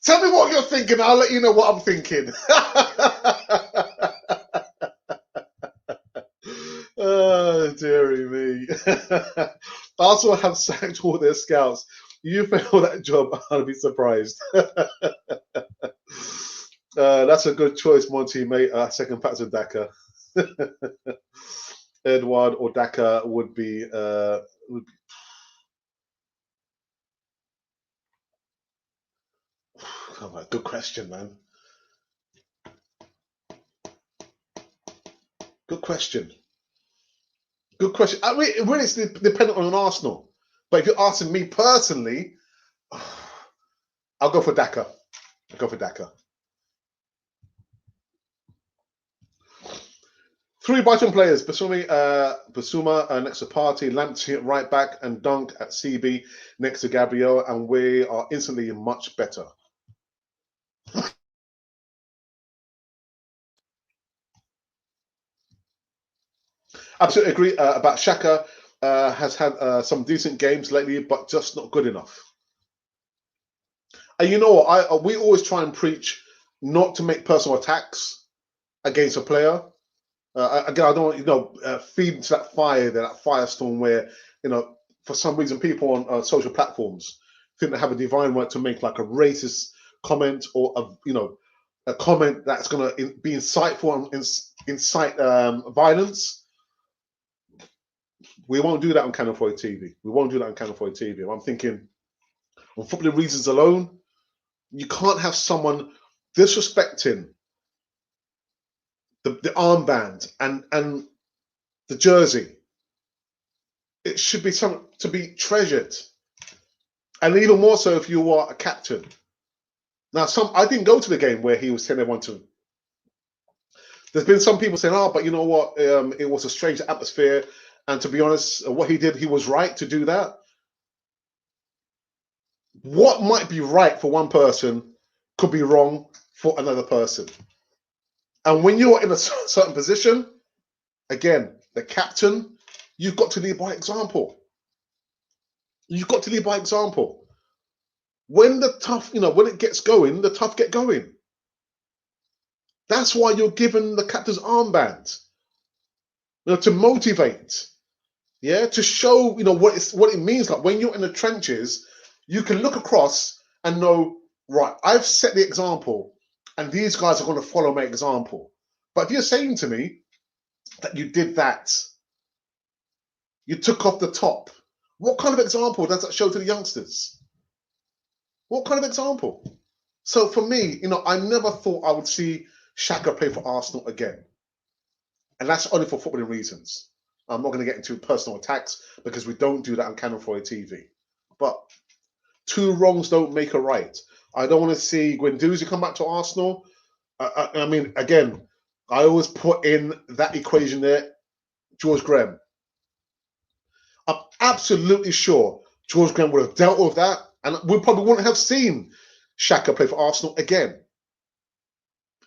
Tell me what you're thinking. I'll let you know what I'm thinking. Oh, dearie me. Arsenal have sacked all their scouts. You fail that job, I'll be surprised. That's a good choice, Monty, mate. Second Patson Daka. Edward or Daka would be good question, man. Good question. Good question. I mean, it really is dependent on Arsenal. But if you're asking me personally, I'll go for Daka. I'll go for Daka. 3 Brighton players: Basuma next to Partey, Lamptey at right back, and Dunk at CB next to Gabriel, and we are instantly much better. Absolutely agree about Xhaka. Has had some decent games lately, but just not good enough. And you know what? We always try and preach not to make personal attacks against a player. Again, I don't want feed into that firestorm where for some reason people on social platforms think they have a divine right to make like a racist comment or a comment that's going to be insightful and incite violence. We won't do that on Cannon Foy TV. We won't do that on Cannon Foy TV. I'm thinking, on footballing reasons alone, you can't have someone disrespecting the armband and the jersey. It should be something to be treasured, and even more so if you are a captain. Now, I didn't go to the game where he was telling everyone to. There's been some people saying, "Oh, but you know what? It was a strange atmosphere." And to be honest, what he did, he was right to do that. What might be right for one person could be wrong for another person. And when you're in a certain position, again, the captain, you've got to lead by example. You've got to lead by example. When the tough, when it gets going, the tough get going. That's why you're given the captain's armband. To motivate. Yeah, to show what it means. Like when you're in the trenches, you can look across and know, right, I've set the example, and these guys are going to follow my example. But if you're saying to me that you did that, you took off the top, what kind of example does that show to the youngsters? What kind of example? So for me, I never thought I would see Xhaka play for Arsenal again. And that's only for footballing reasons. I'm not going to get into personal attacks because we don't do that on Cannon for TV. But two wrongs don't make a right. I don't want to see Guendouzi come back to Arsenal. I mean, again, I always put in that equation there, George Graham. I'm absolutely sure George Graham would have dealt with that, and we probably wouldn't have seen Xhaka play for Arsenal again.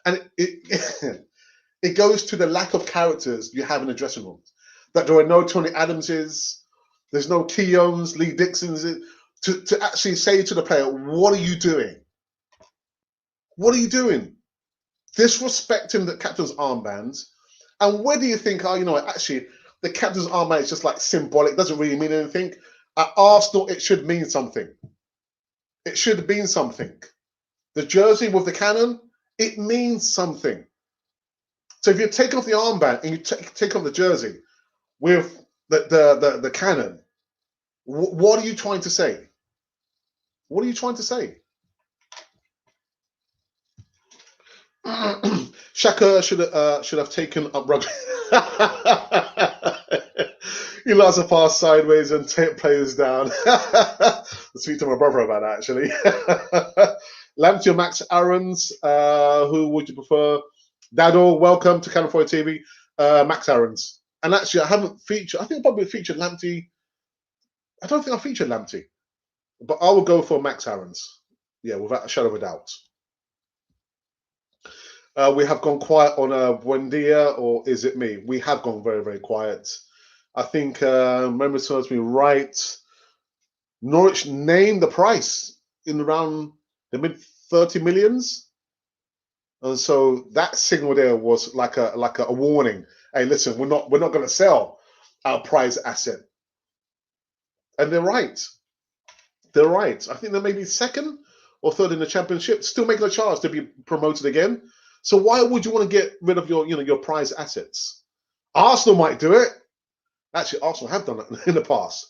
And it goes to the lack of characters you have in the dressing room. That there are no Tony Adamses, there's no Keons, Lee Dixons, to actually say to the player, what are you doing? What are you doing? Disrespecting the captain's armbands. And where do you think, actually, the captain's armband is just like symbolic, doesn't really mean anything. At Arsenal, it should mean something. It should mean something. The jersey with the cannon, it means something. So if you take off the armband and you take off the jersey with the cannon, what are you trying to say? What are you trying to say? Xhaka should have taken up rugby. He loves to pass sideways and take players down. I'll speak to my brother about that, actually. Lamptey or Max Aarons, who would you prefer? Dado, welcome to Cannon for TV. Max Aarons. And actually, I haven't featured, I think I probably featured Lamptey. I don't think I featured Lamptey. But I will go for Max Aarons. Yeah, without a shadow of a doubt. We have gone quiet on Buendia, or is it me? We have gone very, very quiet. I think, memory serves me right, Norwich named the price in around the mid 30 millions. And so that signal there was like a warning. Hey, listen, we're not going to sell our prize asset. And they're right. They're right. I think they may be second or third in the championship, still making a chance to be promoted again. So why would you want to get rid of your prize assets? Arsenal might do it. Actually, Arsenal have done it in the past.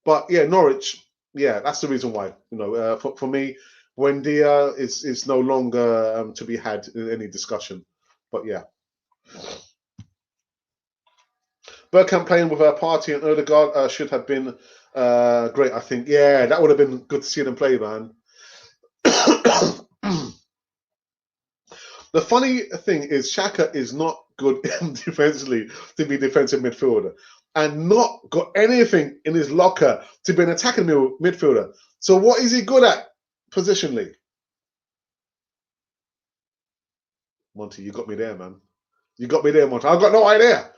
But yeah, Norwich, yeah, that's the reason why. For me, Buendia is no longer to be had in any discussion. But yeah. Bergkamp playing with a party and Odegaard should have been great, I think. Yeah, that would have been good to see them play, man. The funny thing is, Xhaka is not good defensively to be defensive midfielder, and not got anything in his locker to be an attacking midfielder. So what is he good at positionally? Monty, you got me there, man. You got me there, Monty. I've got no idea.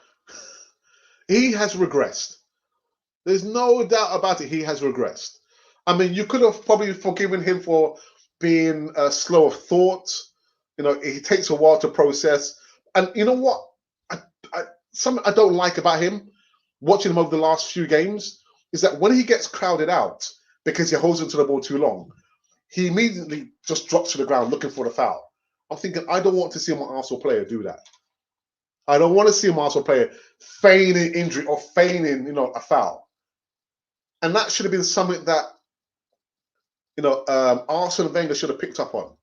He has regressed. There's no doubt about it. He has regressed. I mean, you could have probably forgiven him for being slow of thought. It takes a while to process. And you know what? Something I don't like about him, watching him over the last few games, is that when he gets crowded out because he holds onto the ball too long, he immediately just drops to the ground looking for the foul. I'm thinking, I don't want to see an Arsenal player do that. I don't want to see an Arsenal player feigning injury or feigning, a foul. And that should have been something that, Arsene Wenger should have picked up on.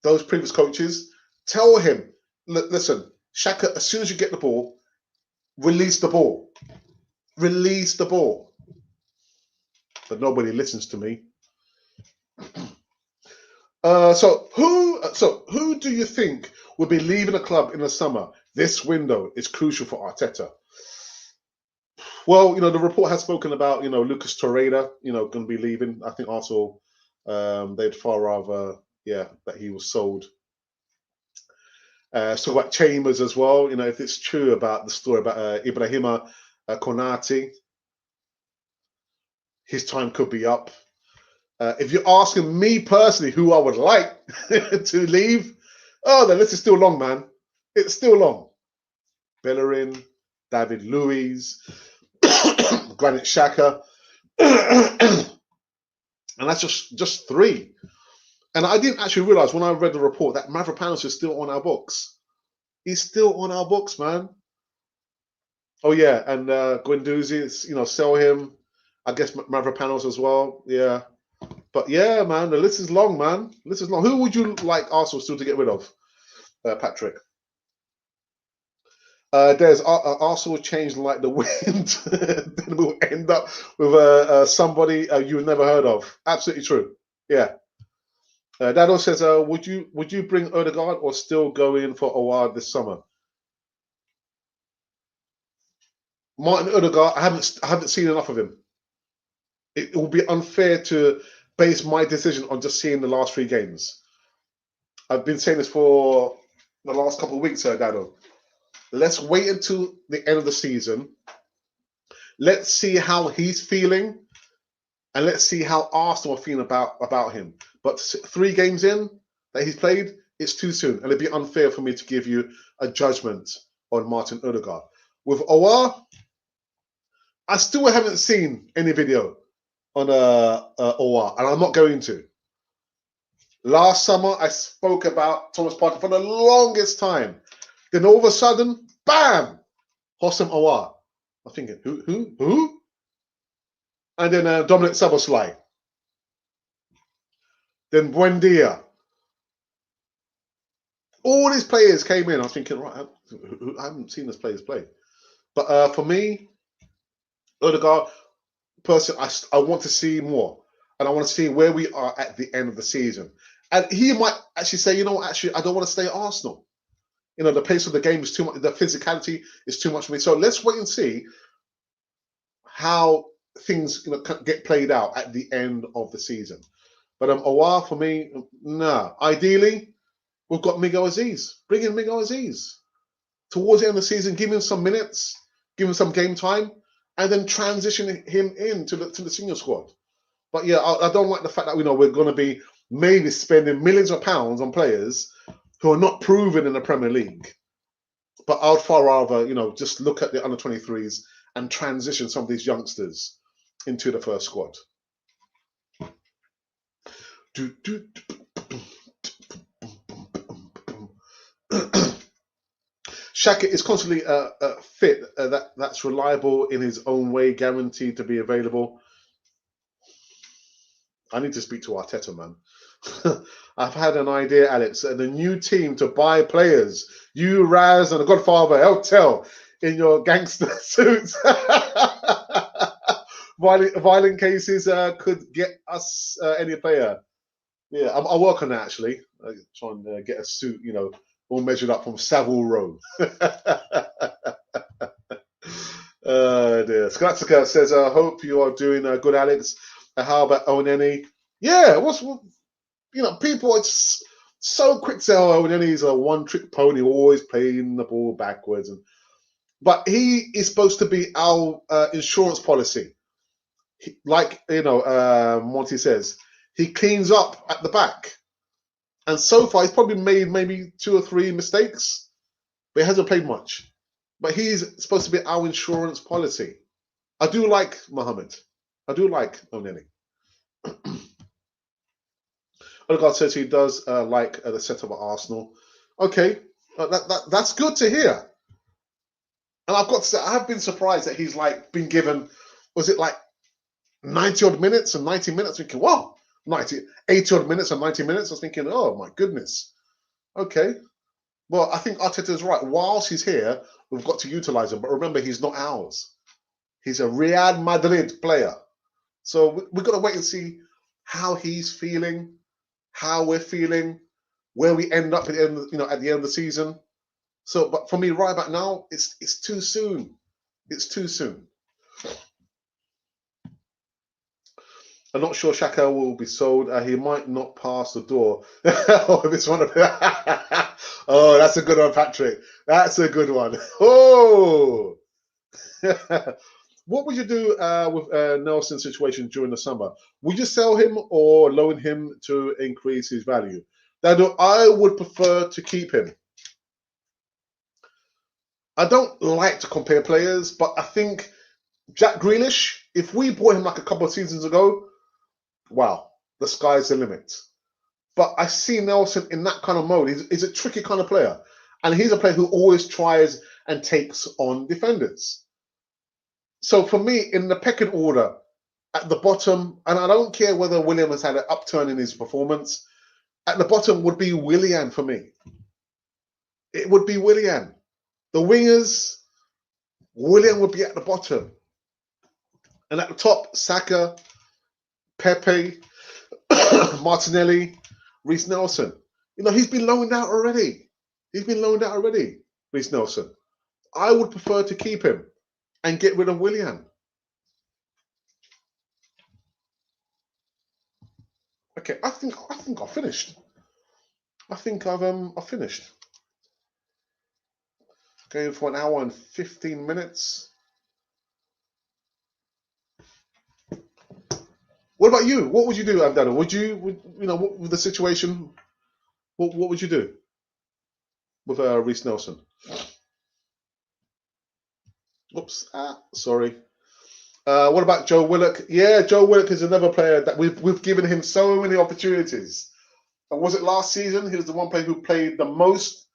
Those previous coaches, tell him, listen, Xhaka, as soon as you get the ball, release the ball. Release the ball. But nobody listens to me. So who do you think will be leaving the club in the summer? This window is crucial for Arteta. Well, the report has spoken about, Lucas Torreira, going to be leaving. I think Arsenal, they'd far rather, that he was sold. So about Chambers as well, if it's true about the story about Ibrahima Konate, his time could be up. If you're asking me personally who I would like to leave, the list is still long, man. It's still long. Bellerin, David Luiz, Granit Xhaka. And that's just three. And I didn't actually realize when I read the report that Mavropanos is still on our books. He's still on our books, man. Oh yeah, and Guendouzi, sell him. I guess Mavropanos as well. Yeah, but yeah, man, the list is long, man. The list is long. Who would you like Arsenal still to get rid of, Patrick? There's Arsenal changed like the wind. Then we'll end up with somebody you've never heard of. Absolutely true. Yeah. Dado says, would you bring Odegaard or still go in for a while this summer? Martin Odegaard, I haven't seen enough of him. It will be unfair to base my decision on just seeing the last 3 games. I've been saying this for the last couple of weeks, Dado. Let's wait until the end of the season. Let's see how he's feeling, and let's see how Arsenal are feeling about him. But 3 games in that he's played, it's too soon, and it'd be unfair for me to give you a judgment on Martin Odegaard. With Aouar, I still haven't seen any video on Aouar, and I'm not going to. Last summer, I spoke about Thomas Partey for the longest time. Then all of a sudden, bam, Houssem Aouar. I'm thinking, who? And then Dominic Szoboszlai. Then Buendia. All these players came in. I was thinking, right, I haven't seen these players play. But for me, Odegaard, personally, I want to see more. And I want to see where we are at the end of the season. And he might actually say, actually, I don't want to stay at Arsenal. The pace of the game is too much. The physicality is too much for me. So let's wait and see how things get played out at the end of the season. But Aouar, for me, no. Ideally, we've got Miguel Aziz. Bring in Miguel Aziz. Towards the end of the season, give him some minutes, give him some game time, and then transition him into the senior squad. But yeah, I don't like the fact that we're going to be maybe spending millions of pounds on players who are not proven in the Premier League. But I'd far rather, just look at the under-23s and transition some of these youngsters into the first squad. Xhaka is constantly fit. That's reliable in his own way, guaranteed to be available. I need to speak to Arteta, man. I've had an idea, Alex. The new team to buy players. You, Raz, and the Godfather, Eltel, in your gangster suits. Violent cases could get us any player. Yeah, I'll work on that, actually. Try and get a suit, all measured up from Savile Row. Dear. Skatsika says, I hope you are doing good, Alex. How about Oneni? Yeah, people are so quick to say, Oneni's a one-trick pony, always playing the ball backwards. But he is supposed to be our insurance policy. Like, Monty says, he cleans up at the back. And so far, he's probably made maybe 2 or 3 mistakes, but he hasn't played much. But he's supposed to be our insurance policy. I do like Mohamed. I do like Oneni. Odegaard says he does like the setup at Arsenal. Okay, that's good to hear. And I've got to say, I have been surprised that he's been given, was it 90 odd minutes and 90 minutes? Thinking, wow, 80 odd minutes and 90 minutes. I was thinking, oh my goodness. Okay. Well, I think Arteta is right. Whilst he's here, we've got to utilize him. But remember, he's not ours. He's a Real Madrid player. So we've got to wait and see how he's feeling, how we're feeling, where we end up at the end, at the end of the season. So, but for me, right about now, it's too soon. It's too soon. I'm not sure Xhaka will be sold. He might not pass the door. This one. Oh, that's a good one, Patrick. That's a good one. Oh. What would you do with Nelson's situation during the summer? Would you sell him or loan him to increase his value? Now, I would prefer to keep him. I don't like to compare players, but I think Jack Grealish, if we bought him a couple of seasons ago, wow, the sky's the limit. But I see Nelson in that kind of mode. He's a tricky kind of player. And he's a player who always tries and takes on defenders. So for me, in the pecking order, at the bottom, and I don't care whether Willian has had an upturn in his performance, at the bottom would be Willian for me. It would be Willian. The wingers, Willian would be at the bottom. And at the top, Saka, Pepe, Martinelli, Reece Nelson. You know, he's been loaned out already. Reece Nelson. I would prefer to keep him and get rid of Willian. Okay, I think I've finished. I think I've finished. Going for 1 hour and 15 minutes. What about you? What would you do, Abdallah? Would you know, with the situation? What would you do with Reece Nelson? Oops, sorry. What about Joe Willock? Yeah, Joe Willock is another player that we've given him so many opportunities. And was it last season? He was the one player who played the most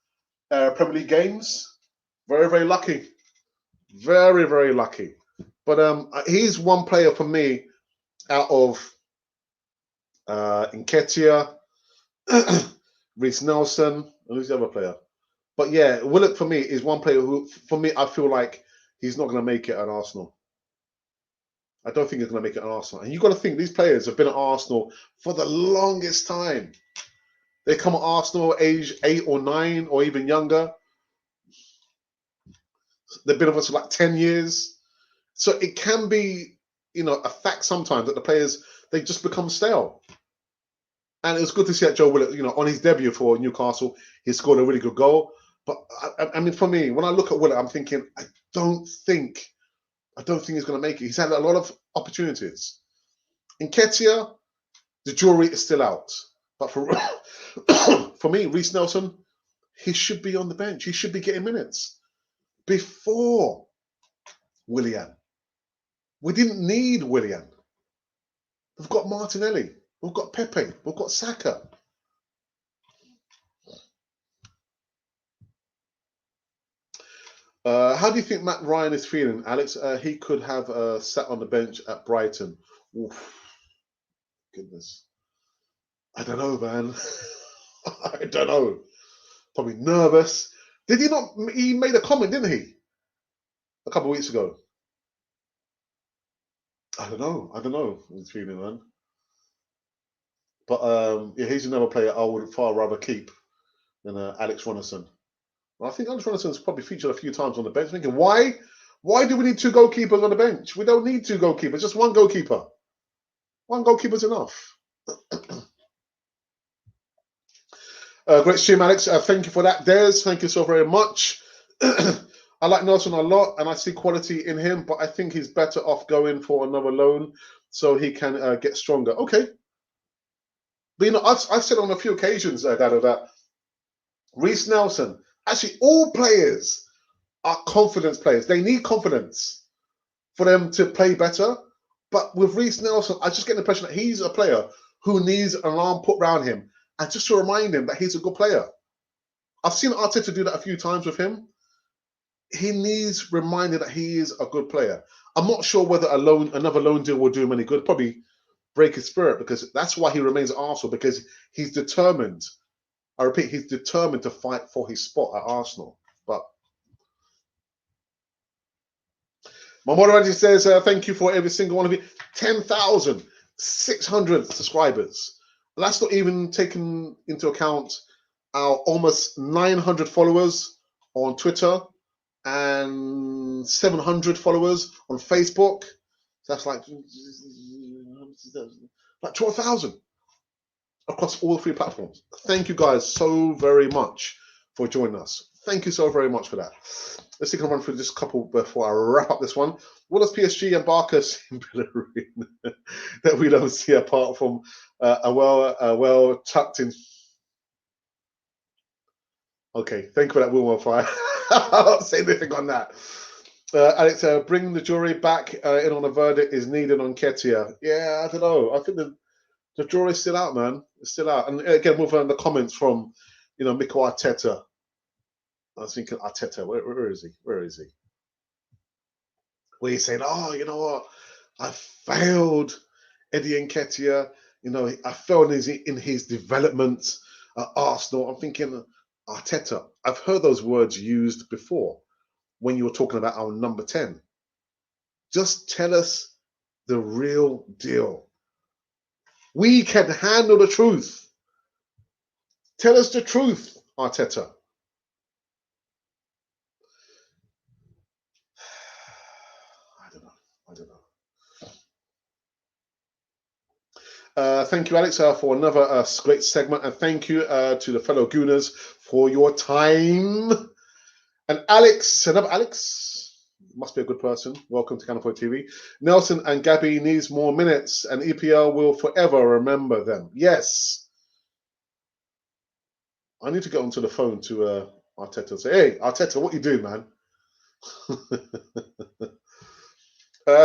Premier League games. Very, very lucky. Very, very lucky. But he's one player for me out of Nketiah, Reece Nelson, and who's the other player? But yeah, Willock for me is one player who, for me, I feel like he's not going to make it at Arsenal. I don't think he's going to make it at Arsenal. And you've got to think, these players have been at Arsenal for the longest time. They come at Arsenal age 8 or 9 or even younger. They've been with us for like 10 years. So it can be, you know, a fact sometimes that the players, they just become stale. And it was good to see that Joe Willock, you know, on his debut for Newcastle, he scored a really good goal. But I mean, for me, when I look at Willock, I'm thinking, I don't think he's going to make it. He's had a lot of opportunities. In Nketiah, the jury is still out. But for for me, Reece Nelson, he should be on the bench. He should be getting minutes before Willian. We didn't need Willian. We've got Martinelli. We've got Pepe. We've got Saka. How do you think Matt Ryan is feeling, Alex? He could have sat on the bench at Brighton. Oof. Goodness. I don't know, man. I don't know. Probably nervous. Did he not? He made a comment, didn't he? A couple of weeks ago. I don't know. He's feeling, man. But yeah, he's another player I would far rather keep than Alex Ronison. Well, I think Alex Ronison's probably featured a few times on the bench. Thinking, why do we need 2 goalkeepers on the bench? We don't need 2 goalkeepers, just 1 goalkeeper. 1 goalkeeper's enough. Great stream, Alex. Thank you for that, Des. Thank you so very much. I like Nelson a lot, and I see quality in him, but I think he's better off going for another loan so he can get stronger. Okay. But, you know, I've said on a few occasions, Dado, that Reece Nelson, actually all players are confidence players. They need confidence for them to play better. But with Reece Nelson, I just get the impression that he's a player who needs an alarm put around him and just to remind him that he's a good player. I've seen Arteta do that a few times with him. He needs reminded that he is a good player. I'm not sure whether another loan deal will do him any good. Probably break his spirit, because that's why he remains at Arsenal, because he's determined. I repeat, he's determined to fight for his spot at Arsenal. But my moderator says, thank you for every single one of you. 10,600 subscribers. That's not even taking into account our almost 900 followers on Twitter and 700 followers on Facebook. That's like 12,000 across all 3 platforms. Thank you guys so very much for joining us. Thank you so very much for that. Let's see if I can run through just a couple before I wrap up this one. What does PSG and Barca see in Bellerin that we don't see apart from a well tucked in? Okay, thank you for that, Wilmer Fire. I'll not say anything on that. Alex, bring the jury back in on a verdict is needed on Nketiah. Yeah, I don't know. I think the jury's still out, man. It's still out. And again, we'll find the comments from, you know, Mikel Arteta. I was thinking, Arteta, where is he? Where is he? Where he's saying, oh, you know what? I failed Eddie Nketiah. You know, I failed in his development at Arsenal. I'm thinking, Arteta, I've heard those words used before when you were talking about our number 10. Just tell us the real deal. We can handle the truth. Tell us the truth, Arteta. I don't know. I don't know. Thank you, Alex, for another great segment. And thank you to the fellow Gooners for your time. And Alex, another Alex, must be a good person. Welcome to Canal 4 TV. Nelson and Gabby needs more minutes, and EPL will forever remember them. Yes. I need to get onto the phone to Arteta and say, hey, Arteta, what you doing, man?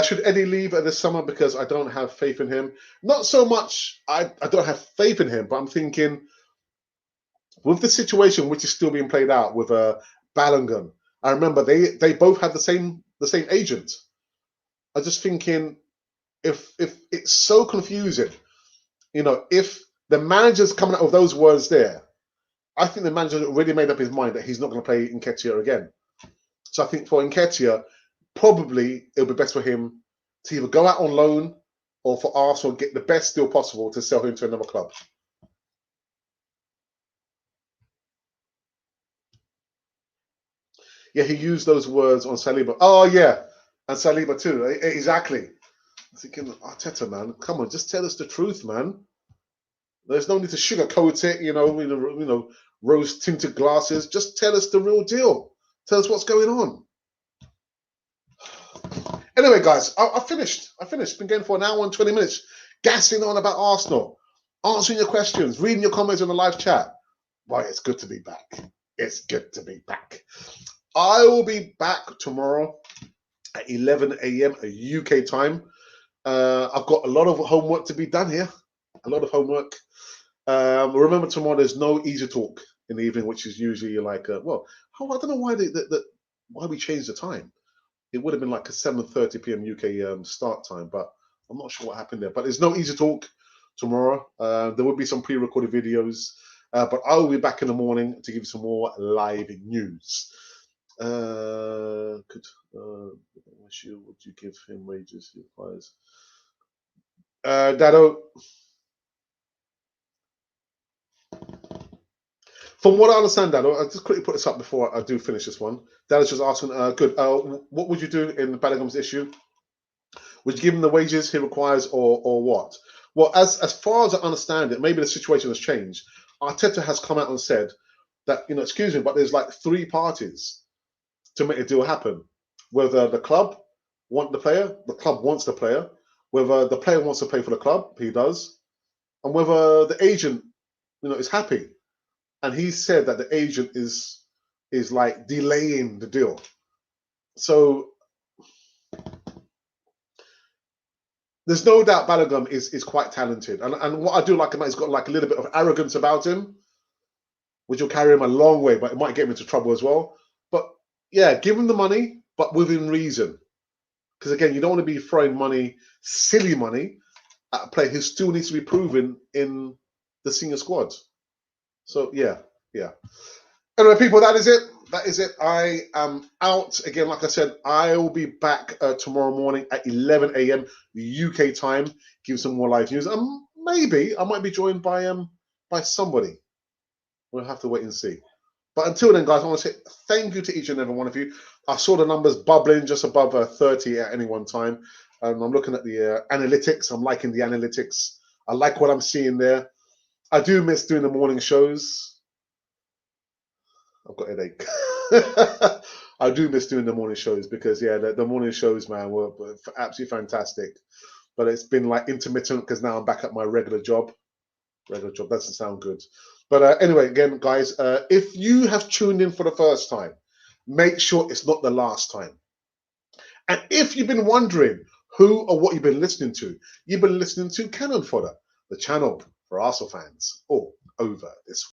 Should Eddie leave this summer because I don't have faith in him? Not so much I don't have faith in him, but I'm thinking with the situation which is still being played out with Bellingham. I remember they both had the same agent. I'm just thinking if it's so confusing, you know, if the manager's coming out with those words there, I think the manager already made up his mind that he's not going to play Nketiah again. So I think for Nketiah, probably it'll be best for him to either go out on loan or for Arsenal get the best deal possible to sell him to another club. Yeah, he used those words on Saliba. Oh, yeah. And Saliba too. Exactly. I'm thinking, Arteta, man, come on, just tell us the truth, man. There's no need to sugarcoat it, you know, rose-tinted glasses. Just tell us the real deal. Tell us what's going on. Anyway, guys, I finished. Been going for an hour and 20 minutes, gassing on about Arsenal, answering your questions, reading your comments on the live chat. Boy, it's good to be back. It's good to be back. I will be back tomorrow at 11 a.m. UK time. I've got a lot of homework to be done here. A lot of homework. Remember, tomorrow there's no easy talk in the evening, which is usually like, I don't know why we changed the time. It would have been like a 7:30 p.m. UK start time, but I'm not sure what happened there. But there's no easy talk tomorrow. There will be some pre-recorded videos, but I will be back in the morning to give you some more live news. Would you give him wages he requires? Dado, from what I understand, Dado, I'll just quickly put this up before I do finish this one. Dado's just asking, good. What would you do in Bellingham's issue? Would you give him the wages he requires, or what? Well, as far as I understand it, maybe the situation has changed. Arteta has come out and said that, you know, excuse me, but there's like 3 parties to make a deal happen. Whether the club want the player, the club wants the player. Whether the player wants to pay for the club, he does. And whether the agent, you know, is happy. And he said that the agent is like delaying the deal. So there's no doubt Bellingham is quite talented. And what I do like him, he's got like a little bit of arrogance about him, which will carry him a long way, but it might get him into trouble as well. But yeah, give him the money, but within reason. Because again, you don't want to be throwing money, silly money, at a player who still needs to be proven in the senior squad. So yeah. Anyway, people, that is it. I am out again. Like I said, I will be back tomorrow morning at 11 a.m. UK time. Give some more live news. Maybe I might be joined by somebody. We'll have to wait and see. But until then, guys, I want to say thank you to each and every one of you. I saw the numbers bubbling just above 30 at any one time. I'm looking at the analytics. I'm liking the analytics. I like what I'm seeing there. I do miss doing the morning shows. I've got a headache. I do miss doing the morning shows because, yeah, the morning shows, man, were absolutely fantastic. But it's been like intermittent because now I'm back at my regular job. Regular job doesn't sound good. But anyway, again, guys, if you have tuned in for the first time, make sure it's not the last time. And if you've been wondering who or what you've been listening to, you've been listening to Cannon Fodder, the channel for Arsenal fans all over this